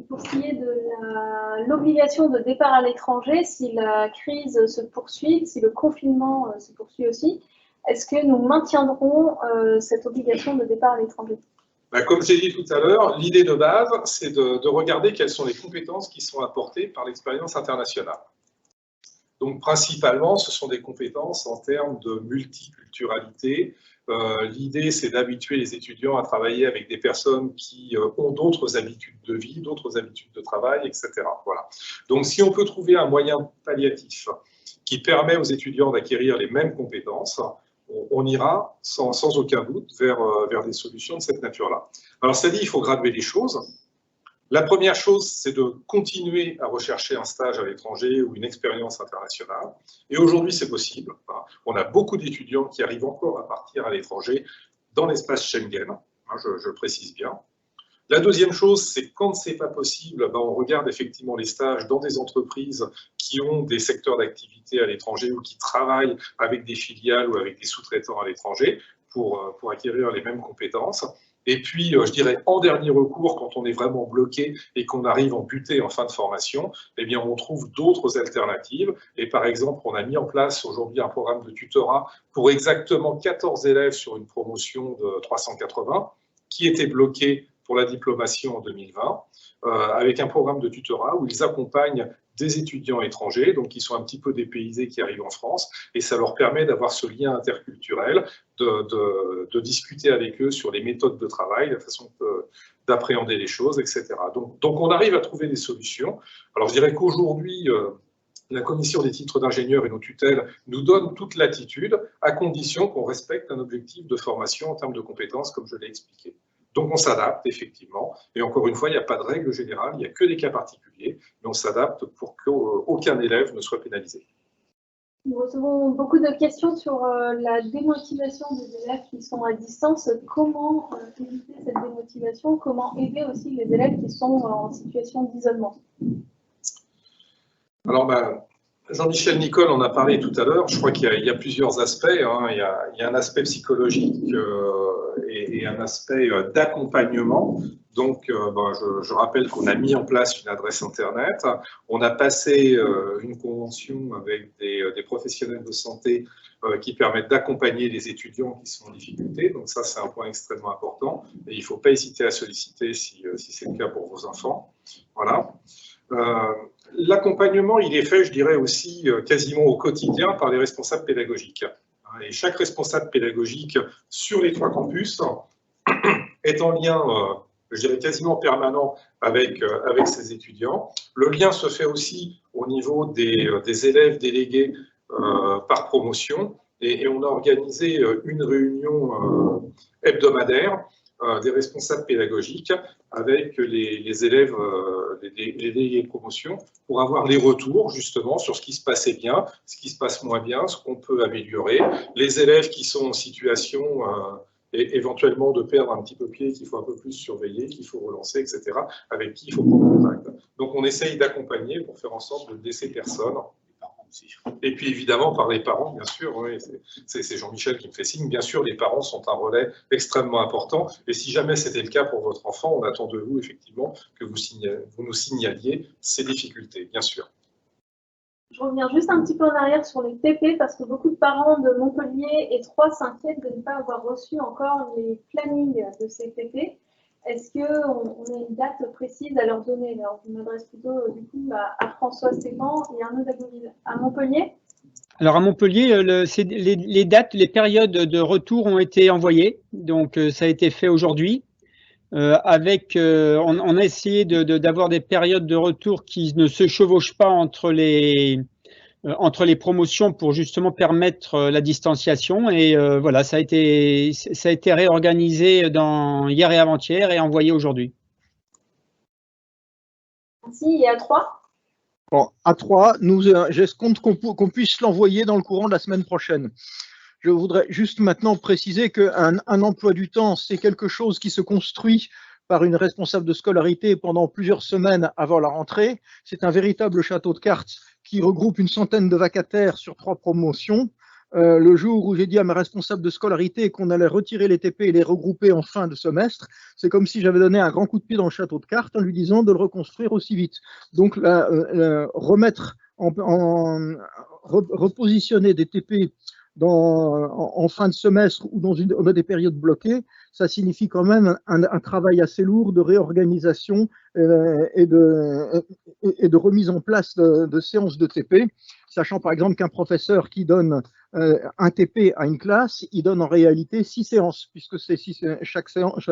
Pour ce qui est de l'obligation de départ à l'étranger, si la crise se poursuit, si le confinement se poursuit aussi, est-ce que nous maintiendrons cette obligation de départ à l'étranger ? Comme j'ai dit tout à l'heure, l'idée de base, c'est de regarder quelles sont les compétences qui sont apportées par l'expérience internationale. Donc, principalement, ce sont des compétences en termes de multiculturalité. L'idée, c'est d'habituer les étudiants à travailler avec des personnes qui ont d'autres habitudes de vie, d'autres habitudes de travail, etc. Voilà. Donc, si on peut trouver un moyen palliatif qui permet aux étudiants d'acquérir les mêmes compétences, on ira sans aucun doute vers des solutions de cette nature-là. Alors, ça dit, il faut graduer les choses. La première chose, c'est de continuer à rechercher un stage à l'étranger ou une expérience internationale. Et aujourd'hui, c'est possible. On a beaucoup d'étudiants qui arrivent encore à partir à l'étranger dans l'espace Schengen, je précise bien. La deuxième chose, c'est quand ce n'est pas possible, on regarde effectivement les stages dans des entreprises qui ont des secteurs d'activité à l'étranger ou qui travaillent avec des filiales ou avec des sous-traitants à l'étranger pour acquérir les mêmes compétences. Et puis, je dirais, en dernier recours, quand on est vraiment bloqué et qu'on arrive en butée en fin de formation, eh bien, on trouve d'autres alternatives. Et par exemple, on a mis en place aujourd'hui un programme de tutorat pour exactement 14 élèves sur une promotion de 380 qui étaient bloqués pour la diplomation en 2020, avec un programme de tutorat où ils accompagnent des étudiants étrangers, donc qui sont un petit peu dépaysés, qui arrivent en France, et ça leur permet d'avoir ce lien interculturel, de discuter avec eux sur les méthodes de travail, la façon d'appréhender les choses, etc. Donc on arrive à trouver des solutions. Alors je dirais qu'aujourd'hui, la commission des titres d'ingénieur et nos tutelles nous donnent toute latitude, à condition qu'on respecte un objectif de formation en termes de compétences, comme je l'ai expliqué. Donc on s'adapte, effectivement, et encore une fois, il n'y a pas de règle générale, il n'y a que des cas particuliers, mais on s'adapte pour qu'aucun élève ne soit pénalisé. Nous recevons beaucoup de questions sur la démotivation des élèves qui sont à distance. Comment éviter cette démotivation? Comment aider aussi les élèves qui sont en situation d'isolement? Alors, Jean-Michel Nicole en a parlé tout à l'heure. Je crois qu'il y a plusieurs aspects. Hein. Il y a un aspect psychologique et un aspect d'accompagnement. Donc, je rappelle qu'on a mis en place une adresse Internet. On a passé une convention avec des professionnels de santé qui permettent d'accompagner les étudiants qui sont en difficulté. Donc ça, c'est un point extrêmement important. Et il ne faut pas hésiter à solliciter si c'est le cas pour vos enfants. Voilà. L'accompagnement, il est fait, je dirais aussi, quasiment au quotidien par les responsables pédagogiques. Et chaque responsable pédagogique sur les 3 campus est en lien, je dirais, quasiment permanent avec ses étudiants. Le lien se fait aussi au niveau des élèves délégués par promotion. Et on a organisé une réunion hebdomadaire des responsables pédagogiques avec les élèves, les délégués de promotion, pour avoir les retours justement sur ce qui se passait bien, ce qui se passe moins bien, ce qu'on peut améliorer, les élèves qui sont en situation éventuellement de perdre un petit peu pied, qu'il faut un peu plus surveiller, qu'il faut relancer, etc., avec qui il faut prendre contact. Donc on essaye d'accompagner pour faire en sorte de ne laisser personne. Et puis évidemment par les parents, bien sûr, oui, c'est Jean-Michel qui me fait signe, bien sûr les parents sont un relais extrêmement important, et si jamais c'était le cas pour votre enfant, on attend de vous effectivement que vous nous signaliez ces difficultés, bien sûr. Je reviens juste un petit peu en arrière sur les TP, parce que beaucoup de parents de Montpellier et Troyes s'inquiètent de ne pas avoir reçu encore les plannings de ces TP. Est-ce qu'on a une date précise à leur donner? Alors, je m'adresse plutôt du coup à François Stéphane et Arnaud Dagouville. À Montpellier? Alors à Montpellier, les dates, les périodes de retour ont été envoyées, donc ça a été fait aujourd'hui. On a essayé d'avoir des périodes de retour qui ne se chevauchent pas entre les promotions pour justement permettre la distanciation, et voilà, ça a été réorganisé hier et avant-hier et envoyé aujourd'hui. Merci. Et à Troyes? Bon, à Troyes, j'escompte qu'on puisse l'envoyer dans le courant de la semaine prochaine. Je voudrais juste maintenant préciser qu'un emploi du temps, c'est quelque chose qui se construit par une responsable de scolarité pendant plusieurs semaines avant la rentrée. C'est un véritable château de cartes qui regroupe une centaine de vacataires sur 3 promotions. Le jour où j'ai dit à ma responsable de scolarité qu'on allait retirer les TP et les regrouper en fin de semestre, c'est comme si j'avais donné un grand coup de pied dans le château de cartes en lui disant de le reconstruire aussi vite. Donc, repositionner des TP en fin de semestre ou dans des périodes bloquées, ça signifie quand même un travail assez lourd de réorganisation et de remise en place de séances de TP, sachant par exemple qu'un professeur qui donne un TP à une classe, il donne en réalité 6 séances, puisque chaque séance,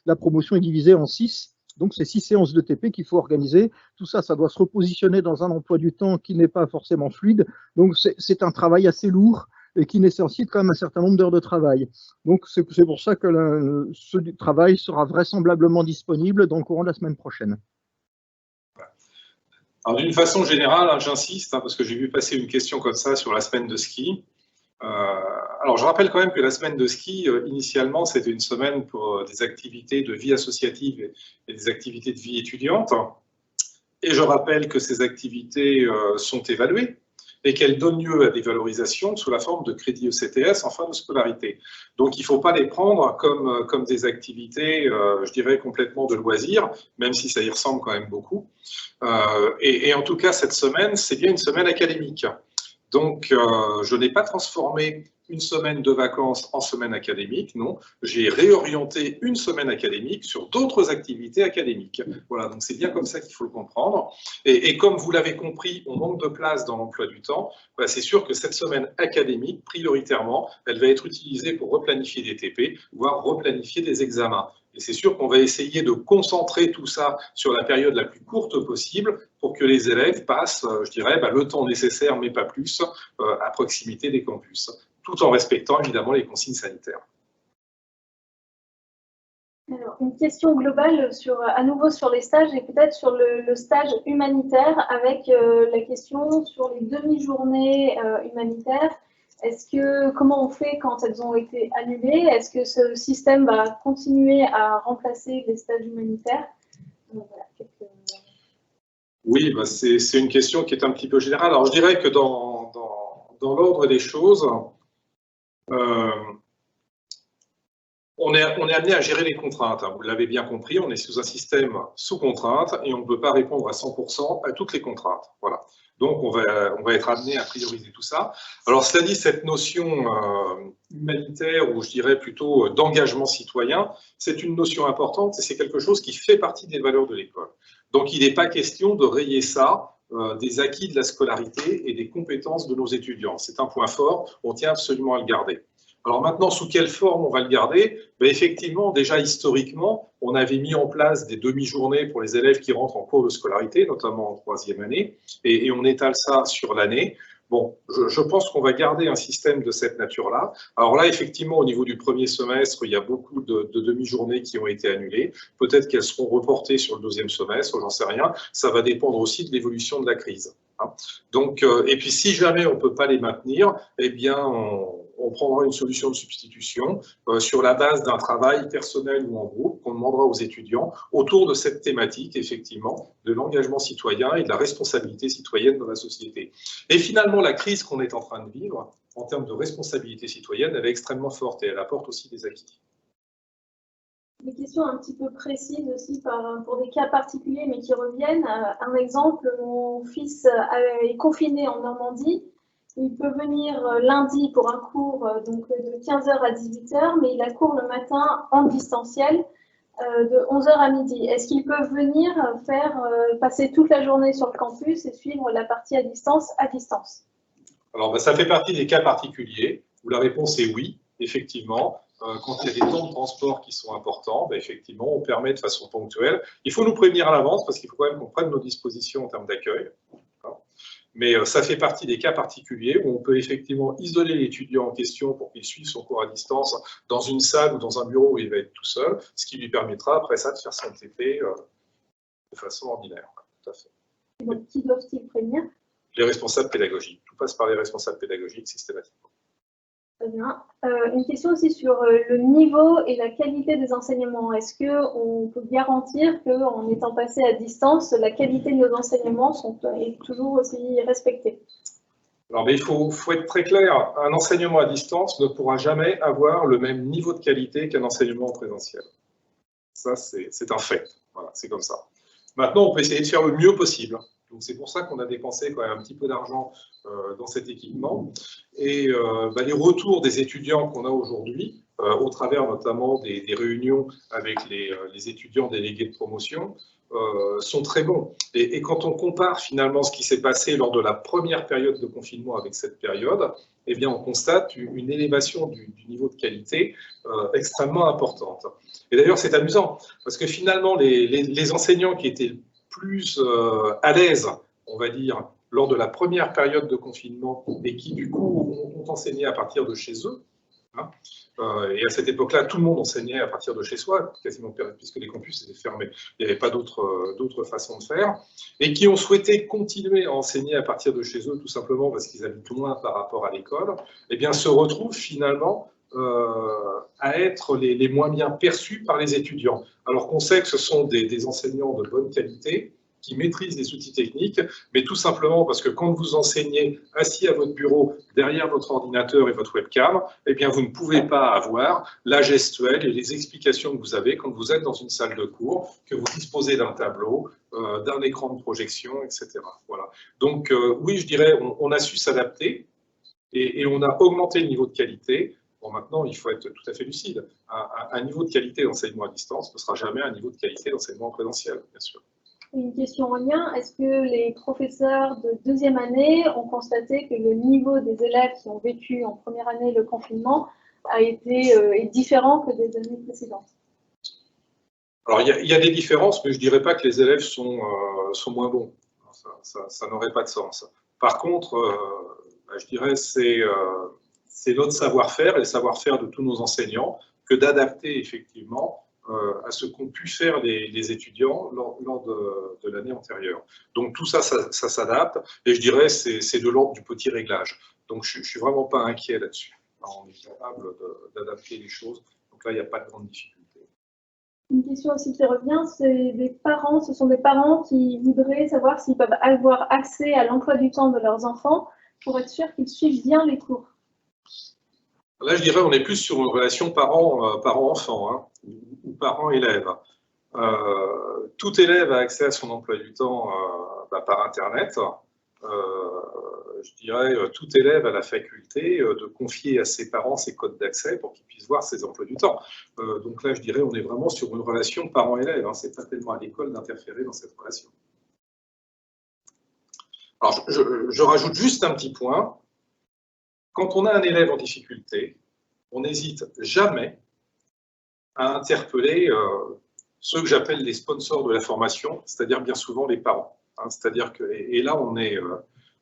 la promotion est divisée en 6. Donc, c'est 6 séances de TP qu'il faut organiser. Tout ça, ça doit se repositionner dans un emploi du temps qui n'est pas forcément fluide. Donc, c'est un travail assez lourd et qui nécessite quand même un certain nombre d'heures de travail. Donc, c'est pour ça que ce travail sera vraisemblablement disponible dans le courant de la semaine prochaine. Alors, d'une façon générale, hein, j'insiste, parce que j'ai vu passer une question comme ça sur la semaine de ski. Alors, je rappelle quand même que la semaine de ski, initialement, c'était une semaine pour des activités de vie associative et des activités de vie étudiante. Et je rappelle que ces activités sont évaluées. et qu'elles donnent lieu à des valorisations sous la forme de crédits ECTS en fin de scolarité. Donc il ne faut pas les prendre comme des activités, je dirais, complètement de loisirs, même si ça y ressemble quand même beaucoup. Et en tout cas, cette semaine, c'est bien une semaine académique. Donc, je n'ai pas transformé une semaine de vacances en semaine académique, non. J'ai réorienté une semaine académique sur d'autres activités académiques. Voilà, donc c'est bien comme ça qu'il faut le comprendre. Et comme vous l'avez compris, on manque de place dans l'emploi du temps. Bah, c'est sûr que cette semaine académique, prioritairement, elle va être utilisée pour replanifier des TP, voire replanifier des examens. Et c'est sûr qu'on va essayer de concentrer tout ça sur la période la plus courte possible pour que les élèves passent, je dirais, le temps nécessaire, mais pas plus, à proximité des campus, tout en respectant évidemment les consignes sanitaires. Alors, une question globale à nouveau sur les stages et peut-être sur le stage humanitaire avec la question sur les demi-journées humanitaires. Comment on fait quand elles ont été annulées? Est-ce que ce système va continuer à remplacer les stages humanitaires? Voilà, Oui, c'est une question qui est un petit peu générale. Alors, je dirais que dans l'ordre des choses, on est amené à gérer les contraintes. Vous l'avez bien compris, on est sous un système sous contrainte et on ne peut pas répondre à 100% à toutes les contraintes. Voilà. Donc, on va être amené à prioriser tout ça. Alors, cela dit, cette notion humanitaire, ou je dirais plutôt d'engagement citoyen, c'est une notion importante et c'est quelque chose qui fait partie des valeurs de l'école. Donc, il n'est pas question de rayer ça des acquis de la scolarité et des compétences de nos étudiants. C'est un point fort, on tient absolument à le garder. Alors maintenant, sous quelle forme on va le garder? Effectivement, déjà historiquement, on avait mis en place des demi-journées pour les élèves qui rentrent en cours de scolarité, notamment en troisième année, et on étale ça sur l'année. Bon, je pense qu'on va garder un système de cette nature-là. Alors là, effectivement, au niveau du premier semestre, il y a beaucoup de demi-journées qui ont été annulées. Peut-être qu'elles seront reportées sur le deuxième semestre, j'en sais rien. Ça va dépendre aussi de l'évolution de la crise. Donc, et puis, si jamais on ne peut pas les maintenir, eh bien, on prendra une solution de substitution sur la base d'un travail personnel ou en groupe qu'on demandera aux étudiants autour de cette thématique, effectivement, de l'engagement citoyen et de la responsabilité citoyenne dans la société. Et finalement, la crise qu'on est en train de vivre, en termes de responsabilité citoyenne, elle est extrêmement forte et elle apporte aussi des acquis. Des questions un petit peu précises aussi pour des cas particuliers, mais qui reviennent. Un exemple, mon fils est confiné en Normandie. Il peut venir lundi pour un cours donc de 15h à 18h, mais il a cours le matin en distanciel de 11h à midi. Est-ce qu'il peut venir passer toute la journée sur le campus et suivre la partie à distance Alors, ça fait partie des cas particuliers où la réponse est oui, effectivement. Quand il y a des temps de transport qui sont importants, effectivement, on permet de façon ponctuelle. Il faut nous prévenir à l'avance parce qu'il faut quand même qu'on prenne nos dispositions en termes d'accueil. Mais ça fait partie des cas particuliers où on peut effectivement isoler l'étudiant en question pour qu'il suive son cours à distance dans une salle ou dans un bureau où il va être tout seul, ce qui lui permettra après ça de faire son TP de façon ordinaire. Tout à fait. Donc, qui doivent-ils prévenir? Les responsables pédagogiques. Tout passe par les responsables pédagogiques systématiquement. Très bien. Une question aussi sur le niveau et la qualité des enseignements. Est-ce qu'on peut garantir qu'en étant passé à distance, la qualité de nos enseignements est toujours aussi respectée? Alors, il faut être très clair. Un enseignement à distance ne pourra jamais avoir le même niveau de qualité qu'un enseignement en présentiel. Ça, c'est un fait. Voilà, c'est comme ça. Maintenant, on peut essayer de faire le mieux possible. Donc, c'est pour ça qu'on a dépensé quand même un petit peu d'argent dans cet équipement. Et les retours des étudiants qu'on a aujourd'hui, au travers notamment des réunions avec les étudiants délégués de promotion, sont très bons. Et quand on compare finalement ce qui s'est passé lors de la première période de confinement avec cette période, eh bien, on constate une élévation du niveau de qualité extrêmement importante. Et d'ailleurs, c'est amusant, parce que finalement, les enseignants qui étaient plus à l'aise, on va dire, lors de la première période de confinement et qui, du coup, ont enseigné à partir de chez eux. Et à cette époque-là, tout le monde enseignait à partir de chez soi, quasiment, puisque les campus étaient fermés. Il n'y avait pas d'autres façons de faire. Et qui ont souhaité continuer à enseigner à partir de chez eux, tout simplement parce qu'ils habitent loin par rapport à l'école, eh bien, se retrouvent finalement à être les moins bien perçus par les étudiants. Alors qu'on sait que ce sont des enseignants de bonne qualité, qui maîtrisent les outils techniques, mais tout simplement parce que quand vous enseignez assis à votre bureau, derrière votre ordinateur et votre webcam, eh bien vous ne pouvez pas avoir la gestuelle et les explications que vous avez quand vous êtes dans une salle de cours, que vous disposez d'un tableau, d'un écran de projection, etc. Voilà. Donc oui, je dirais, on a su s'adapter et on a augmenté le niveau de qualité. Bon, maintenant, il faut être tout à fait lucide. Un niveau de qualité d'enseignement à distance ne sera jamais un niveau de qualité d'enseignement en présentiel, bien sûr. Une question en lien, est-ce que les professeurs de deuxième année ont constaté que le niveau des élèves qui ont vécu en première année le confinement est différent que des années précédentes? Alors, il y a des différences, mais je ne dirais pas que les élèves sont moins bons. Ça n'aurait pas de sens. Par contre, je dirais c'est notre savoir-faire et le savoir-faire de tous nos enseignants que d'adapter effectivement à ce qu'ont pu faire les étudiants lors de l'année antérieure. Donc tout ça, ça s'adapte et je dirais c'est de l'ordre du petit réglage. Donc je ne suis vraiment pas inquiet là-dessus. On est capable d'adapter les choses. Donc là, il n'y a pas de grande difficulté. Une question aussi qui revient, c'est des parents. Ce sont des parents qui voudraient savoir s'ils peuvent avoir accès à l'emploi du temps de leurs enfants pour être sûr qu'ils suivent bien les cours. Là, je dirais on est plus sur une relation parent-enfant hein, ou parent-élève. Tout élève a accès à son emploi du temps par Internet. Je dirais tout élève a la faculté de confier à ses parents ses codes d'accès pour qu'ils puissent voir ses emplois du temps. Donc là, je dirais on est vraiment sur une relation parent-élève. Hein, c'est pas tellement à l'école d'interférer dans cette relation. Alors, je rajoute juste un petit point. Quand on a un élève en difficulté, on n'hésite jamais à interpeller ceux que j'appelle les sponsors de la formation, c'est-à-dire bien souvent les parents. Hein, c'est-à-dire que, et là, on est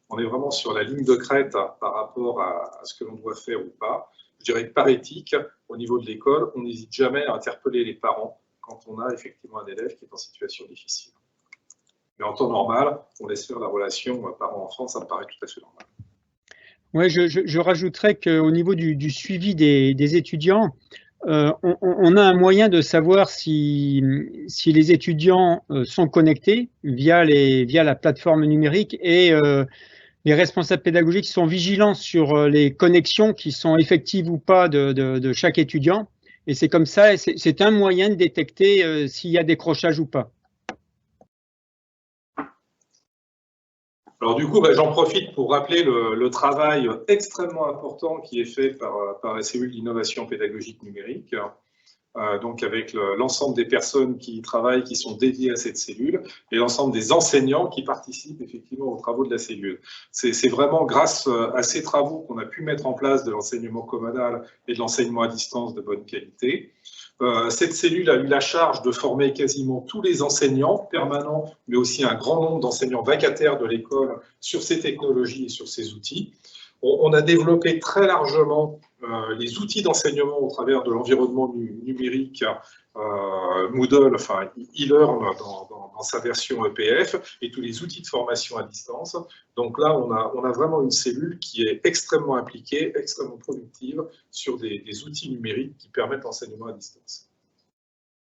vraiment sur la ligne de crête par rapport à ce que l'on doit faire ou pas. Je dirais que par éthique, au niveau de l'école, on n'hésite jamais à interpeller les parents quand on a effectivement un élève qui est en situation difficile. Mais en temps normal, on laisse faire la relation parent-enfant, ça me paraît tout à fait normal. Oui, je rajouterais qu'au niveau du suivi des étudiants, on a un moyen de savoir si les étudiants sont connectés via la plateforme numérique et les responsables pédagogiques sont vigilants sur les connexions qui sont effectives ou pas de chaque étudiant. Et c'est comme ça, c'est un moyen de détecter s'il y a décrochage ou pas. Alors du coup, j'en profite pour rappeler le travail extrêmement important qui est fait par la cellule d'innovation pédagogique numérique, donc avec l'ensemble des personnes qui y travaillent, qui sont dédiées à cette cellule, et l'ensemble des enseignants qui participent effectivement aux travaux de la cellule. C'est vraiment grâce à ces travaux qu'on a pu mettre en place de l'enseignement communal et de l'enseignement à distance de bonne qualité. Cette cellule a eu la charge de former quasiment tous les enseignants permanents, mais aussi un grand nombre d'enseignants vacataires de l'école sur ces technologies et sur ces outils. On a développé très largement les outils d'enseignement au travers de l'environnement numérique Moodle, enfin eLearn dans sa version EPF, et tous les outils de formation à distance. Donc là, on a vraiment une cellule qui est extrêmement impliquée, extrêmement productive sur des outils numériques qui permettent l'enseignement à distance.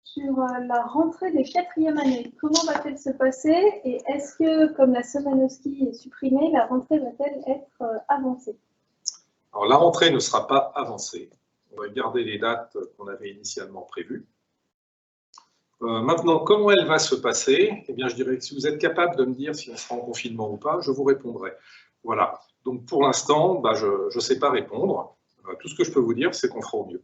Sur la rentrée des 4e années, comment va-t-elle se passer et est-ce que, comme la semaine au ski est supprimée, la rentrée va-t-elle être avancée? Alors la rentrée ne sera pas avancée. On va garder les dates qu'on avait initialement prévues. Maintenant, comment elle va se passer? Eh bien, je dirais que si vous êtes capable de me dire si on sera en confinement ou pas, je vous répondrai. Voilà. Donc pour l'instant, je ne sais pas répondre. Tout ce que je peux vous dire, c'est qu'on fera au mieux.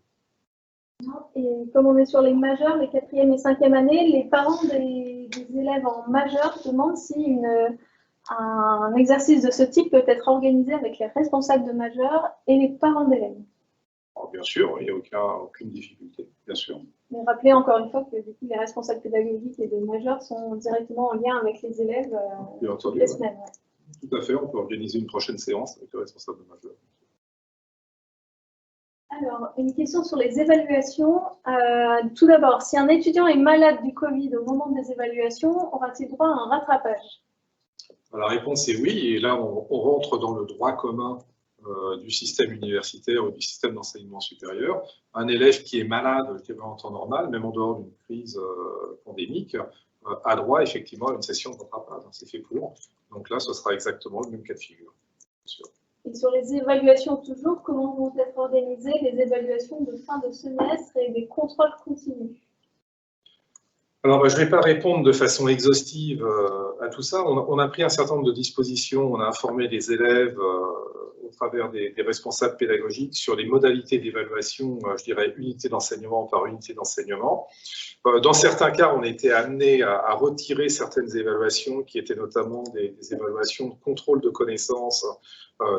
Et comme on est sur les majeurs, les 4e et 5e années, les parents des élèves en majeur demandent si un exercice de ce type peut être organisé avec les responsables de majeurs et les parents d'élèves. Bien sûr, il n'y a aucune difficulté, bien sûr. Mais rappelez encore une fois que du coup, les responsables pédagogiques et de majeurs sont directement en lien avec les élèves toutes les semaines. Ouais. Tout à fait, on peut organiser une prochaine séance avec les responsables de majeurs. Alors, une question sur les évaluations. Tout d'abord, si un étudiant est malade du Covid au moment des évaluations, aura-t-il droit à un rattrapage? La réponse est oui, et là on rentre dans le droit commun du système universitaire ou du système d'enseignement supérieur. Un élève qui est malade, qui est en temps normal, même en dehors d'une crise pandémique, a droit effectivement à une session de rattrapage. C'est fait pour. Donc là, ce sera exactement le même cas de figure. Bien sûr. Et sur les évaluations toujours, comment vont être organisées les évaluations de fin de semestre et des contrôles continus? Alors, je ne vais pas répondre de façon exhaustive à tout ça. On a pris un certain nombre de dispositions, on a informé les élèves au travers des responsables pédagogiques sur les modalités d'évaluation, je dirais unité d'enseignement par unité d'enseignement. Dans certains cas, on était amené à retirer certaines évaluations qui étaient notamment des évaluations de contrôle de connaissances,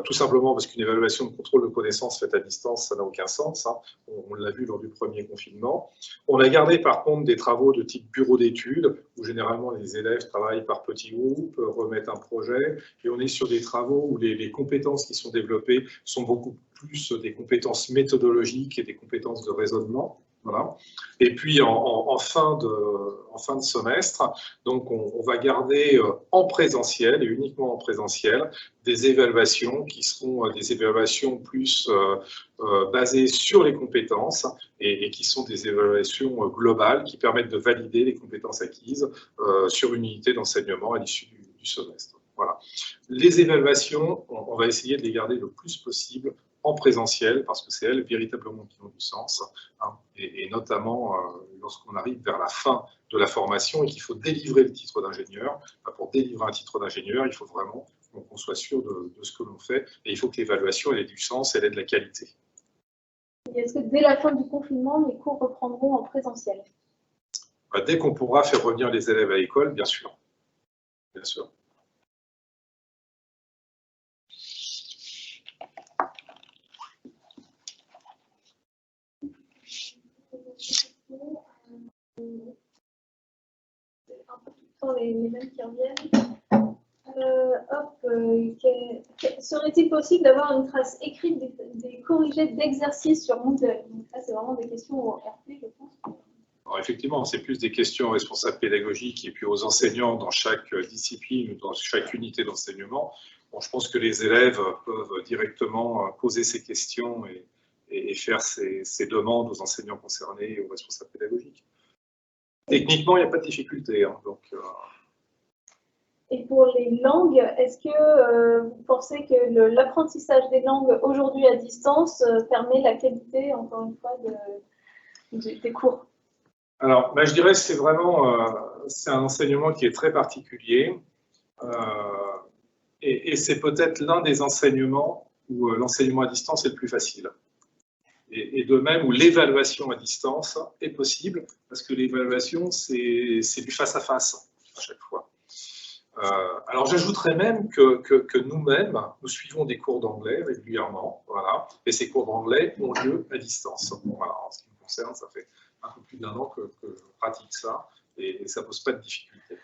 tout simplement parce qu'une évaluation de contrôle de connaissances faite à distance, ça n'a aucun sens. Hein. On l'a vu lors du premier confinement. On a gardé par contre des travaux de type bureau d'études, où généralement les élèves travaillent par petits groupes, remettent un projet, et on est sur des travaux où les compétences qui sont développées sont beaucoup plus des compétences méthodologiques et des compétences de raisonnement. Voilà. Et puis en fin de semestre, donc on va garder en présentiel et uniquement en présentiel des évaluations qui seront des évaluations plus basées sur les compétences et qui sont des évaluations globales qui permettent de valider les compétences acquises sur une unité d'enseignement à l'issue du semestre. Voilà. Les évaluations, on va essayer de les garder le plus possible en présentiel, parce que c'est elles véritablement qui ont du sens, hein, et notamment lorsqu'on arrive vers la fin de la formation et qu'il faut délivrer le titre d'ingénieur. Pour délivrer un titre d'ingénieur, il faut vraiment qu'on soit sûr de ce que l'on fait, et il faut que l'évaluation ait du sens, elle ait de la qualité. Est-ce que dès la fin du confinement, les cours reprendront en présentiel? Dès qu'on pourra faire revenir les élèves à l'école, bien sûr. Bien sûr. Un peu tout le temps les mêmes qui reviennent. Serait-il possible d'avoir une trace écrite des corrigés d'exercices sur Moodle? Donc là, c'est vraiment des questions au RP, je pense. Alors effectivement, c'est plus des questions aux responsables pédagogiques et puis aux enseignants dans chaque discipline ou dans chaque unité d'enseignement. Bon, je pense que les élèves peuvent directement poser ces questions et faire ces demandes aux enseignants concernés et aux responsables pédagogiques. Techniquement, il n'y a pas de difficulté. Hein, donc, Et pour les langues, est-ce que vous pensez que l'apprentissage des langues aujourd'hui à distance permet la qualité, encore une fois, des cours? Alors, je dirais que c'est vraiment c'est un enseignement qui est très particulier et c'est peut-être l'un des enseignements où l'enseignement à distance est le plus facile. Et de même où l'évaluation à distance est possible parce que l'évaluation, c'est du face-à-face à chaque fois. Alors j'ajouterais même que nous-mêmes, nous suivons des cours d'anglais régulièrement, voilà, et ces cours d'anglais ont lieu à distance. Voilà, en ce qui me concerne, ça fait un peu plus d'1 an que je pratique ça, et ça ne pose pas de difficulté.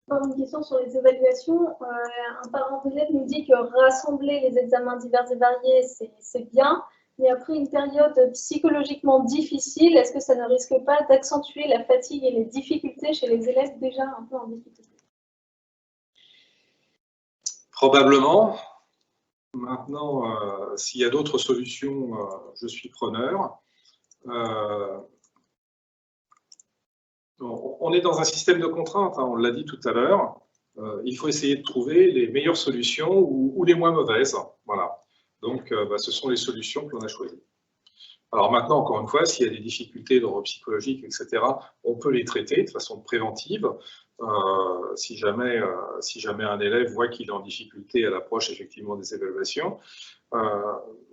Encore une question sur les évaluations. Un parent d'élève nous dit que rassembler les examens divers et variés, c'est bien, mais après une période psychologiquement difficile, est-ce que ça ne risque pas d'accentuer la fatigue et les difficultés chez les élèves déjà un peu en difficulté? Probablement. Maintenant, s'il y a d'autres solutions, je suis preneur. On est dans un système de contraintes, hein, on l'a dit tout à l'heure. Il faut essayer de trouver les meilleures solutions ou les moins mauvaises. Voilà. Donc, ce sont les solutions que l'on a choisies. Alors maintenant, encore une fois, s'il y a des difficultés d'ordre psychologique, etc., on peut les traiter de façon préventive. Si jamais un élève voit qu'il est en difficulté à l'approche effectivement des évaluations.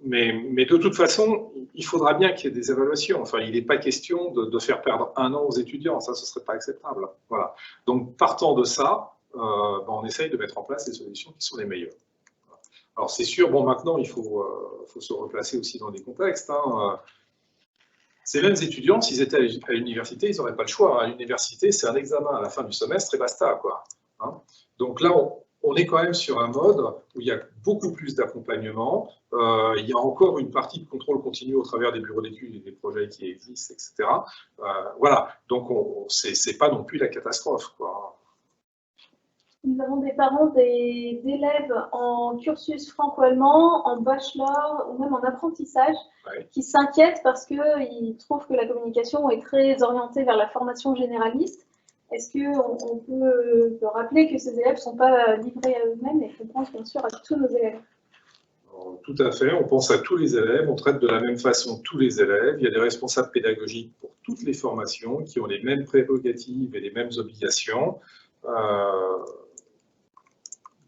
Mais de toute façon, il faudra bien qu'il y ait des évaluations. Enfin, il n'est pas question de faire perdre 1 an aux étudiants. Ça, ce ne serait pas acceptable. Voilà. Donc, partant de ça, on essaye de mettre en place les solutions qui sont les meilleures. Alors, c'est sûr, bon, maintenant, il faut se replacer aussi dans des contextes. Hein. Ces mêmes étudiants, s'ils étaient à l'université, ils n'auraient pas le choix. À l'université, c'est un examen à la fin du semestre et basta, quoi. Hein. Donc là, on est quand même sur un mode où il y a beaucoup plus d'accompagnement. Il y a encore une partie de contrôle continu au travers des bureaux d'études et des projets qui existent, etc. Voilà, donc c'est pas non plus la catastrophe, quoi. Nous avons des parents d'élèves en cursus franco-allemand, en bachelor ou même en apprentissage, qui s'inquiètent parce qu'ils trouvent que la communication est très orientée vers la formation généraliste Est-ce qu'on peut rappeler que ces élèves ne sont pas livrés à eux-mêmes et qu'on pense bien sûr à tous nos élèves? Tout à fait, on pense à tous les élèves, on traite de la même façon tous les élèves. Il y a des responsables pédagogiques pour toutes les formations qui ont les mêmes prérogatives et les mêmes obligations.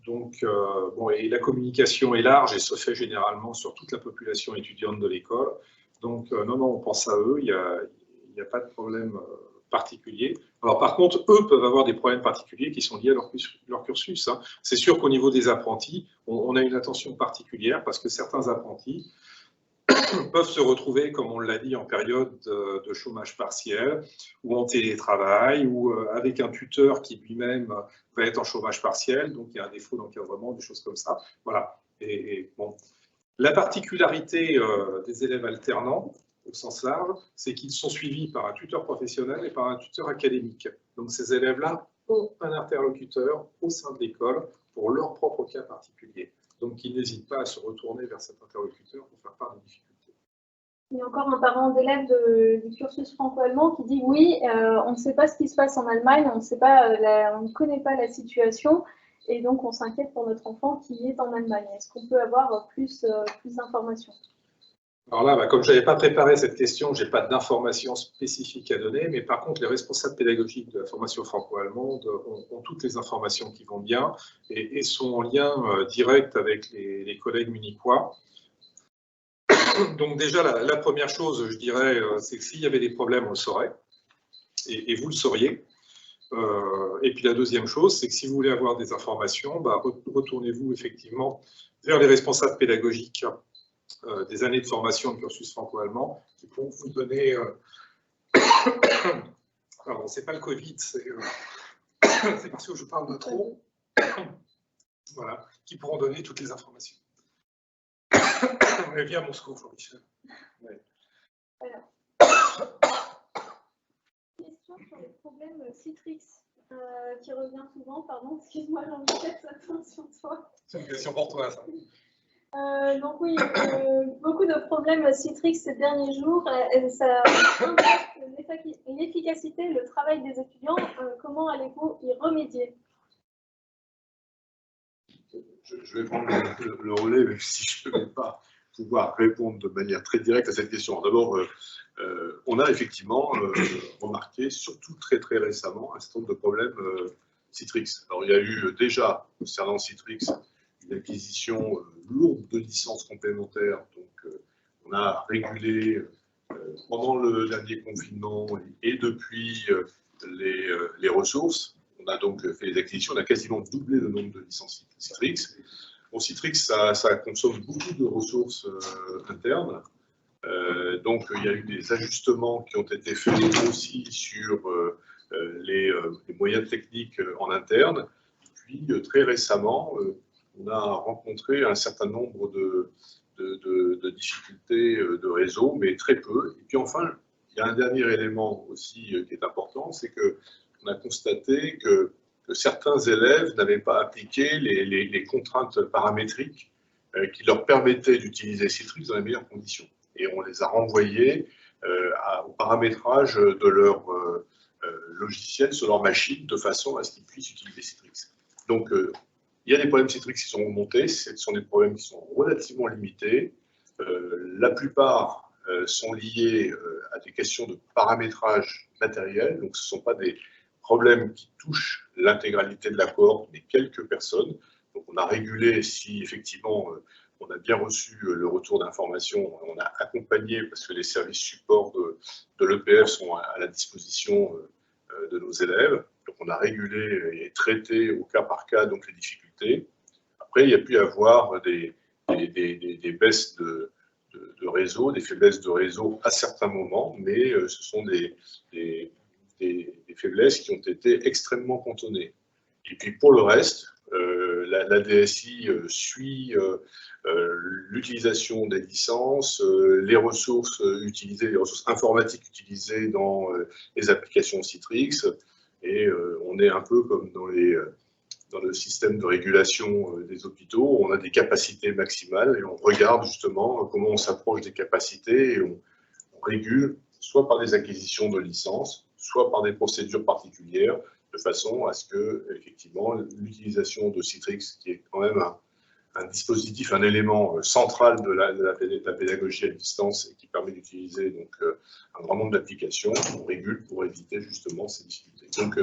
Bon, et la communication est large et se fait généralement sur toute la population étudiante de l'école. Donc, non, on pense à eux, il n'y a pas de problème particulier. Alors, par contre, eux peuvent avoir des problèmes particuliers qui sont liés à leur cursus. Hein. C'est sûr qu'au niveau des apprentis, on a une attention particulière parce que certains apprentis peuvent se retrouver, comme on l'a dit, en période de chômage partiel ou en télétravail ou avec un tuteur qui lui-même va être en chômage partiel, donc il y a un défaut d'encadrement, des choses comme ça. Voilà. Et bon, la particularité des élèves alternants, au sens large, c'est qu'ils sont suivis par un tuteur professionnel et par un tuteur académique. Donc ces élèves-là ont un interlocuteur au sein de l'école pour leur propre cas particulier. Donc ils n'hésitent pas à se retourner vers cet interlocuteur pour faire part des difficultés. Il y a encore un parent d'élève du cursus franco-allemand qui dit oui, on ne sait pas ce qui se passe en Allemagne, on ne connaît pas la situation et donc on s'inquiète pour notre enfant qui est en Allemagne. Est-ce qu'on peut avoir plus d'informations? Alors là, comme je n'avais pas préparé cette question, je n'ai pas d'informations spécifiques à donner, mais par contre, les responsables pédagogiques de la formation franco-allemande ont toutes les informations qui vont bien et sont en lien direct avec les collègues munichois. Donc déjà, la première chose, je dirais, c'est que s'il y avait des problèmes, on le saurait, et vous le sauriez. Et puis la deuxième chose, c'est que si vous voulez avoir des informations, retournez-vous effectivement vers les responsables pédagogiques des années de formation de cursus franco-allemand qui pourront vous donner... Alors, c'est pas le Covid, c'est parce que je parle de trop. Voilà, qui pourront donner toutes les informations. Mais viens à mon secours, Jean-Michel. Ouais. Question sur les problèmes Citrix qui revient souvent. Pardon, excuse-moi Jean-Michel, ça tombe sur toi. C'est une question pour toi, ça. Donc oui, beaucoup de problèmes Citrix ces derniers jours. Ça impacte l'efficacité, le travail des étudiants. Comment allez-vous y remédier? Je vais prendre le relais, même si je ne vais pas pouvoir répondre de manière très directe à cette question. D'abord, on a effectivement remarqué, surtout très récemment, un certain nombre de problèmes Citrix. Alors, il y a eu déjà, concernant Citrix, une acquisition lourde de licences complémentaires. Donc, on a régulé pendant le dernier confinement et depuis les ressources. On a donc fait les acquisitions, on a quasiment doublé le nombre de licences Citrix. Bon, Citrix, ça consomme beaucoup de ressources internes. Donc, il y a eu des ajustements qui ont été faits aussi sur les moyens techniques en interne. Puis, très récemment, on a rencontré un certain nombre de difficultés de réseau, mais très peu. Et puis enfin, il y a un dernier élément aussi qui est important, c'est qu'on a constaté que certains élèves n'avaient pas appliqué les contraintes paramétriques qui leur permettaient d'utiliser Citrix dans les meilleures conditions. Et on les a renvoyés au paramétrage de leur logiciel sur leur machine de façon à ce qu'ils puissent utiliser Citrix. Donc, il y a des problèmes Citrix qui sont remontés, ce sont des problèmes qui sont relativement limités. La plupart sont liés à des questions de paramétrage matériel, donc ce ne sont pas des problèmes qui touchent l'intégralité de la cohorte, mais quelques personnes. Donc on a régulé si effectivement on a bien reçu le retour d'information, on a accompagné parce que les services support de l'EPF sont à la disposition de nos élèves. Donc on a régulé et traité au cas par cas donc les difficultés. Après, il y a pu y avoir des baisses de réseau, des faiblesses de réseau à certains moments, mais ce sont des faiblesses qui ont été extrêmement contournées. Et puis pour le reste, la DSI suit l'utilisation des licences, les ressources utilisées, les ressources informatiques utilisées dans les applications Citrix, et on est un peu comme dans le système de régulation des hôpitaux, on a des capacités maximales et on regarde justement comment on s'approche des capacités et on régule soit par des acquisitions de licences, soit par des procédures particulières, de façon à ce que, effectivement, l'utilisation de Citrix, qui est quand même un dispositif, un élément central de la pédagogie à distance et qui permet d'utiliser donc un grand nombre d'applications, on régule pour éviter justement ces difficultés. Donc,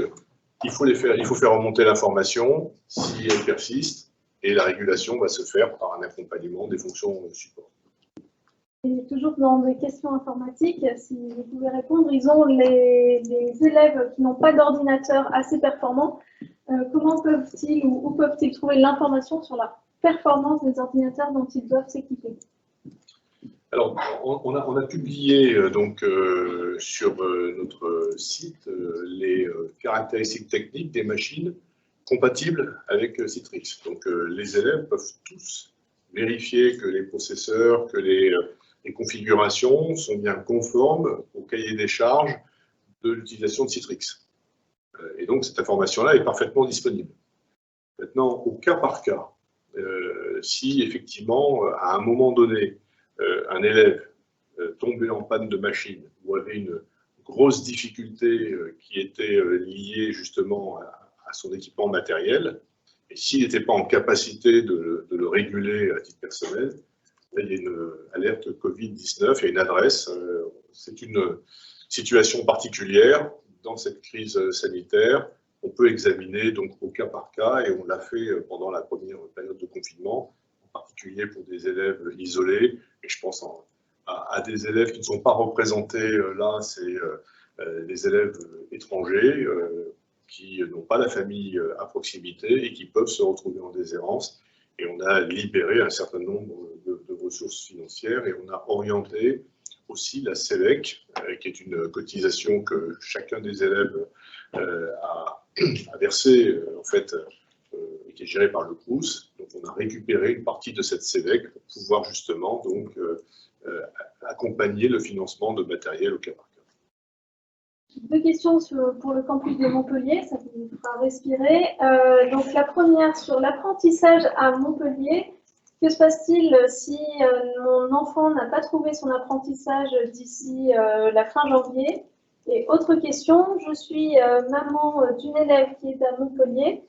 il faut faire remonter l'information si elle persiste, et la régulation va se faire par un accompagnement des fonctions support. Et toujours dans des questions informatiques, si vous pouvez répondre, ils ont les élèves qui n'ont pas d'ordinateur assez performant. Comment peuvent-ils ou où peuvent-ils trouver l'information sur la performance des ordinateurs dont ils doivent s'équiper? Alors, on a publié donc sur notre site les caractéristiques techniques des machines compatibles avec Citrix. Donc, les élèves peuvent tous vérifier que les processeurs, que les configurations sont bien conformes au cahier des charges de l'utilisation de Citrix. Et donc, cette information-là est parfaitement disponible. Maintenant, au cas par cas, si effectivement, à un moment donné, un élève tombait en panne de machine ou avait une grosse difficulté qui était liée justement à son équipement matériel, et s'il n'était pas en capacité de le réguler à titre personnel, là, il y a une alerte Covid-19 et une adresse. C'est une situation particulière dans cette crise sanitaire. On peut examiner donc au cas par cas, et on l'a fait pendant la première période de confinement, en particulier pour des élèves isolés. Et je pense à des élèves qui ne sont pas représentés là, c'est les élèves étrangers qui n'ont pas la famille à proximité et qui peuvent se retrouver en déshérence. Et on a libéré un certain nombre de ressources financières et on a orienté aussi la CELEC, qui est une cotisation que chacun des élèves a versée, en fait, et qui est gérée par le Crous. Donc on a récupéré une partie de cette CELEC pour pouvoir justement donc, accompagner le financement de matériel au cas par cas. Deux questions pour le campus de Montpellier, ça vous fera respirer. Donc la première sur l'apprentissage à Montpellier. Que se passe-t-il si mon enfant n'a pas trouvé son apprentissage d'ici la fin janvier? Et autre question, je suis maman d'une élève qui est à Montpellier.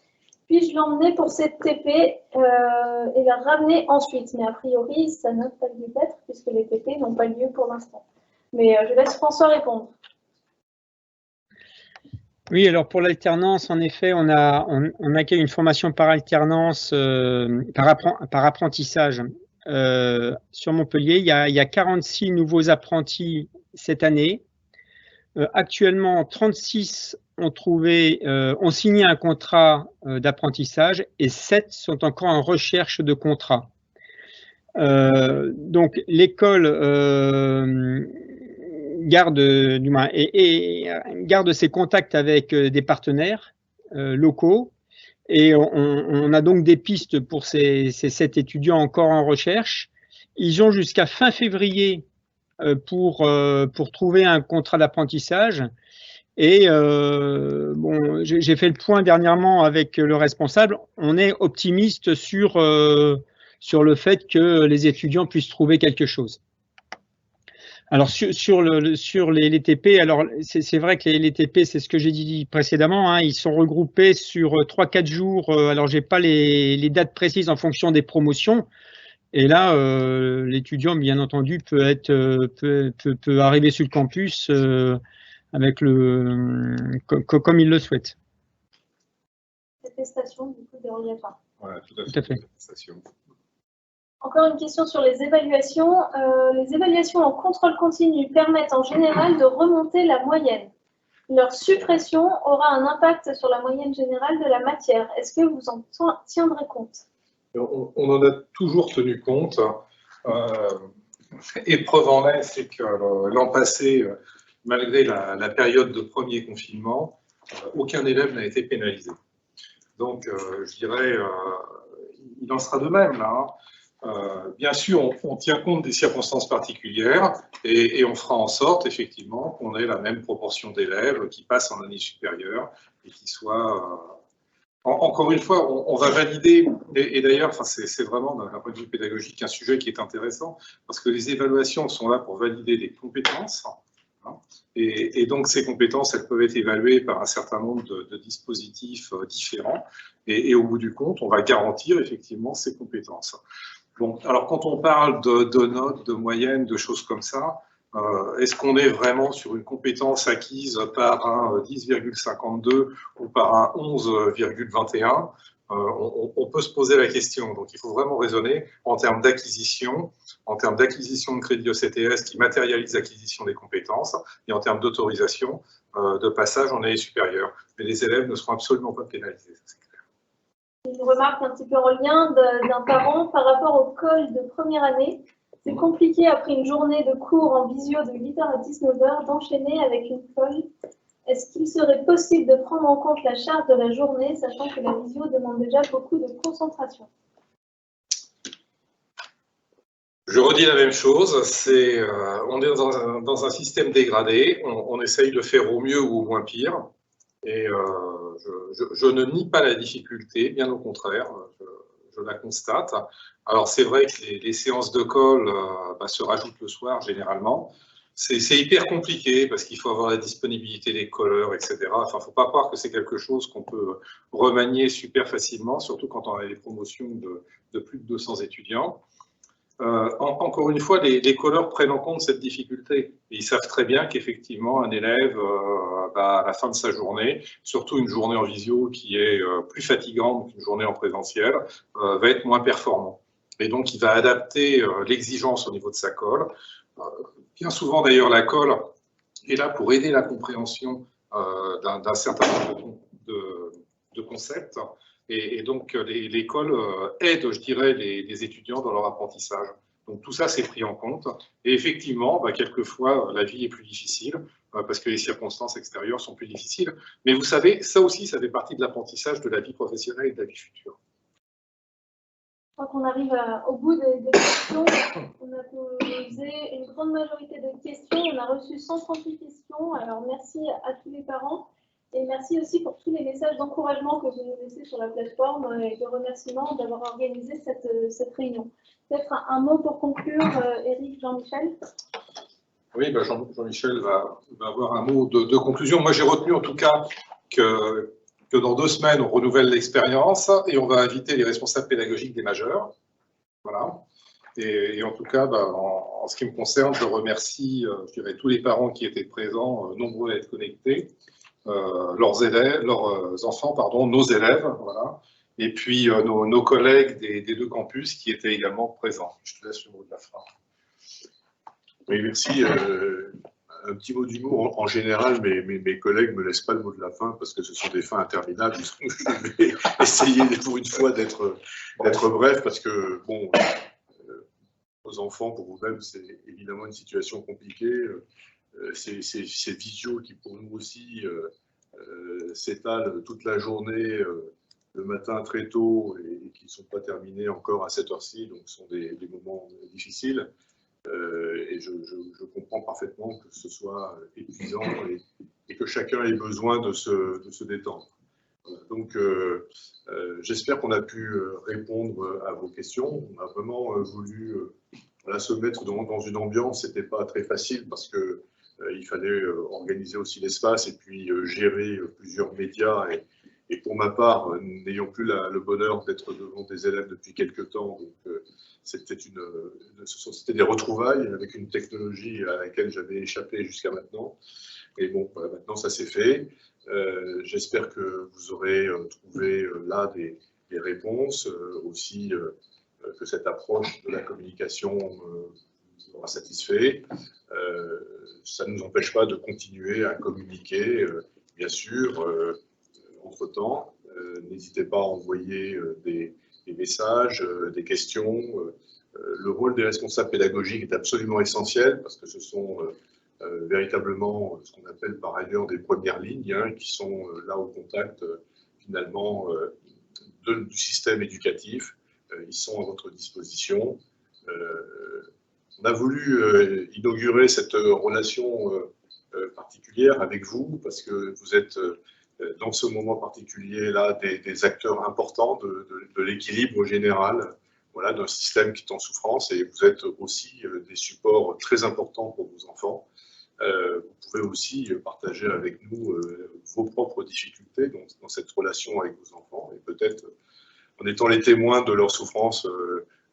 Puis-je l'emmener pour cette TP et la ramener ensuite? Mais a priori, ça n'a pas lieu d'être puisque les TP n'ont pas lieu pour l'instant. Mais je laisse François répondre. Oui, alors pour l'alternance, en effet, on accueille une formation par alternance, par apprentissage sur Montpellier. Il y a 46 nouveaux apprentis cette année. Actuellement, 36 ont signé un contrat d'apprentissage et 7 sont encore en recherche de contrat. Donc l'école garde ses contacts avec des partenaires locaux et on a donc des pistes pour ces 7 étudiants encore en recherche. Ils ont jusqu'à fin février pour trouver un contrat d'apprentissage. Et bon, j'ai fait le point dernièrement avec le responsable. On est optimiste sur le fait que les étudiants puissent trouver quelque chose. Alors sur les TP, alors c'est vrai que les TP, c'est ce que j'ai dit précédemment, hein, ils sont regroupés sur 3-4 jours. Alors j'ai pas les dates précises en fonction des promotions. Et là, l'étudiant, bien entendu, peut arriver sur le campus avec comme il le souhaite. Attestation du coup dérogatoire. Voilà, tout à fait. Encore une question sur les évaluations. Les évaluations en contrôle continu permettent en général de remonter la moyenne. Leur suppression aura un impact sur la moyenne générale de la matière. Est-ce que vous en tiendrez compte? On en a toujours tenu compte. Épreuve en est, c'est que l'an passé, malgré la période de premier confinement, aucun élève n'a été pénalisé. Donc, je dirais, il en sera de même là. Hein. Bien sûr, on tient compte des circonstances particulières et on fera en sorte, effectivement, qu'on ait la même proportion d'élèves qui passent en année supérieure et qui soient... Encore une fois, on va valider, et d'ailleurs, enfin, c'est vraiment d'un point de vue pédagogique un sujet qui est intéressant, parce que les évaluations sont là pour valider des compétences Et donc, ces compétences, elles peuvent être évaluées par un certain nombre de dispositifs différents. Et au bout du compte, on va garantir effectivement ces compétences. Bon, alors, quand on parle de notes, de moyennes, de choses comme ça, est-ce qu'on est vraiment sur une compétence acquise par un 10,52 ou par un 11,21 ? On peut se poser la question. Donc, il faut vraiment raisonner en termes d'acquisition, de crédit ECTS qui matérialise l'acquisition des compétences, et en termes d'autorisation de passage en année supérieure. Mais les élèves ne seront absolument pas pénalisés, ça c'est clair. Une remarque un petit peu en lien d'un parent par rapport au col de première année. C'est compliqué après une journée de cours en visio de 8h à 19h d'enchaîner avec une colle. Est-ce qu'il serait possible de prendre en compte la charge de la journée, sachant que la visio demande déjà beaucoup de concentration? Je redis la même chose, on est dans un système dégradé, on essaye de faire au mieux ou au moins pire, et je ne nie pas la difficulté, bien au contraire, je la constate. Alors c'est vrai que les séances de colle se rajoutent le soir généralement. C'est hyper compliqué parce qu'il faut avoir la disponibilité des colleurs, etc. Enfin, il ne faut pas croire que c'est quelque chose qu'on peut remanier super facilement, surtout quand on a des promotions de plus de 200 étudiants. Encore une fois, les colleurs prennent en compte cette difficulté. Et ils savent très bien qu'effectivement, un élève, à la fin de sa journée, surtout une journée en visio qui est plus fatigante qu'une journée en présentiel, va être moins performant. Et donc, il va adapter l'exigence au niveau de sa colle. Bien souvent, d'ailleurs, la colle est là pour aider la compréhension d'un certain nombre de concepts. Et donc, l'école aide, je dirais, les étudiants dans leur apprentissage. Donc, tout ça, c'est pris en compte. Et effectivement, quelquefois, la vie est plus difficile parce que les circonstances extérieures sont plus difficiles. Mais vous savez, ça aussi, ça fait partie de l'apprentissage de la vie professionnelle et de la vie future. Je crois qu'on arrive au bout des questions. On a posé une grande majorité de questions. On a reçu 138 questions. Alors, merci à tous les parents. Et merci aussi pour tous les messages d'encouragement que vous nous laissez sur la plateforme et de remerciements d'avoir organisé cette réunion. Peut-être un mot pour conclure, Éric, Jean-Michel. Oui, Jean-Michel va avoir un mot de conclusion. Moi, j'ai retenu en tout cas que dans 2 semaines, on renouvelle l'expérience et on va inviter les responsables pédagogiques des majeurs. Voilà. Et en tout cas, en ce qui me concerne, je remercie je dirais, tous les parents qui étaient présents, nombreux à être connectés. Leurs enfants, nos élèves, voilà, et puis nos collègues des 2 campus qui étaient également présents. Je te laisse le mot de la fin. Oui, merci. Un petit mot d'humour. En général, mes collègues ne me laissent pas le mot de la fin parce que ce sont des fins interminables. Je vais essayer pour une fois d'être bref parce que, bon, aux enfants, pour vous-même, c'est évidemment une situation compliquée. Ces visios qui, pour nous aussi, s'étalent toute la journée, le matin très tôt, et qui ne sont pas terminés encore à cette heure-ci, donc ce sont des moments difficiles. Et je comprends parfaitement que ce soit épuisant et que chacun ait besoin de se détendre. Donc, j'espère qu'on a pu répondre à vos questions. On a vraiment voulu se mettre dans une ambiance. Ce n'était pas très facile parce que il fallait organiser aussi l'espace et puis gérer plusieurs médias. Et pour ma part, n'ayant plus le bonheur d'être devant des élèves depuis quelques temps, donc c'était des retrouvailles avec une technologie à laquelle j'avais échappé jusqu'à maintenant. Et bon, maintenant ça s'est fait. J'espère que vous aurez trouvé là des réponses, aussi que cette approche de la communication vous aura satisfait. Ça ne nous empêche pas de continuer à communiquer, bien sûr. Entre-temps, n'hésitez pas à envoyer des messages, des questions. Le rôle des responsables pédagogiques est absolument essentiel parce que ce sont véritablement ce qu'on appelle par ailleurs des premières lignes qui sont là au contact finalement du système éducatif. Ils sont à votre disposition. On a voulu inaugurer cette relation particulière avec vous parce que vous êtes dans ce moment particulier-là des acteurs importants de l'équilibre général, voilà, d'un système qui est en souffrance, et vous êtes aussi des supports très importants pour vos enfants. Vous pouvez aussi partager avec nous vos propres difficultés dans cette relation avec vos enfants et peut-être, en étant les témoins de leur souffrance,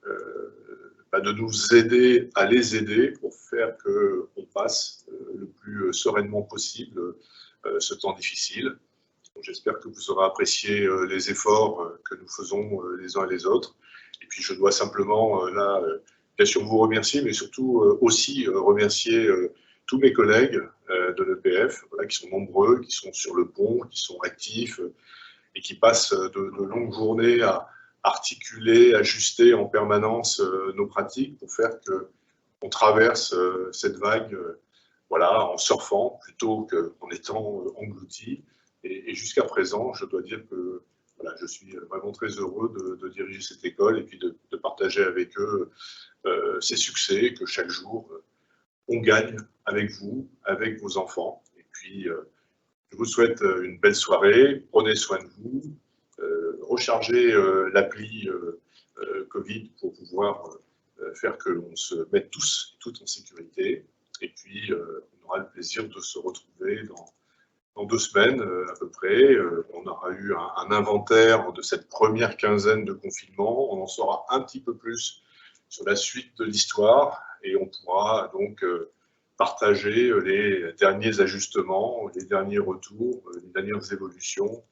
de nous aider à les aider pour faire qu'on passe le plus sereinement possible ce temps difficile. J'espère que vous aurez apprécié les efforts que nous faisons les uns et les autres. Et puis je dois simplement, là, bien sûr vous remercier, mais surtout aussi remercier tous mes collègues de l'EPF, voilà, qui sont nombreux, qui sont sur le pont, qui sont actifs et qui passent de longues journées à articuler, ajuster en permanence nos pratiques pour faire qu'on traverse cette vague voilà, en surfant plutôt qu'en étant englouti. Et jusqu'à présent, je dois dire que voilà, je suis vraiment très heureux de diriger cette école et puis de partager avec eux ces succès que chaque jour on gagne avec vous, avec vos enfants. Et puis, je vous souhaite une belle soirée, prenez soin de vous, rechargez l'appli Covid pour pouvoir faire que l'on se mette tous et toutes en sécurité. Et puis, on aura le plaisir de se retrouver dans 2 semaines à peu près. On aura eu un inventaire de cette première quinzaine de confinement. On en saura un petit peu plus sur la suite de l'histoire et on pourra donc partager les derniers ajustements, les derniers retours, les dernières évolutions,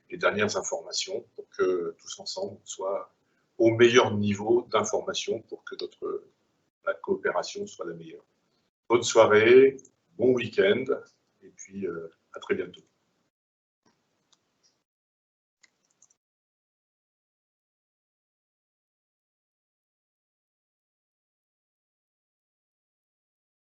les dernières informations pour que tous ensemble on soit au meilleur niveau d'information pour que la coopération soit la meilleure. Bonne soirée, bon week-end et puis à très bientôt.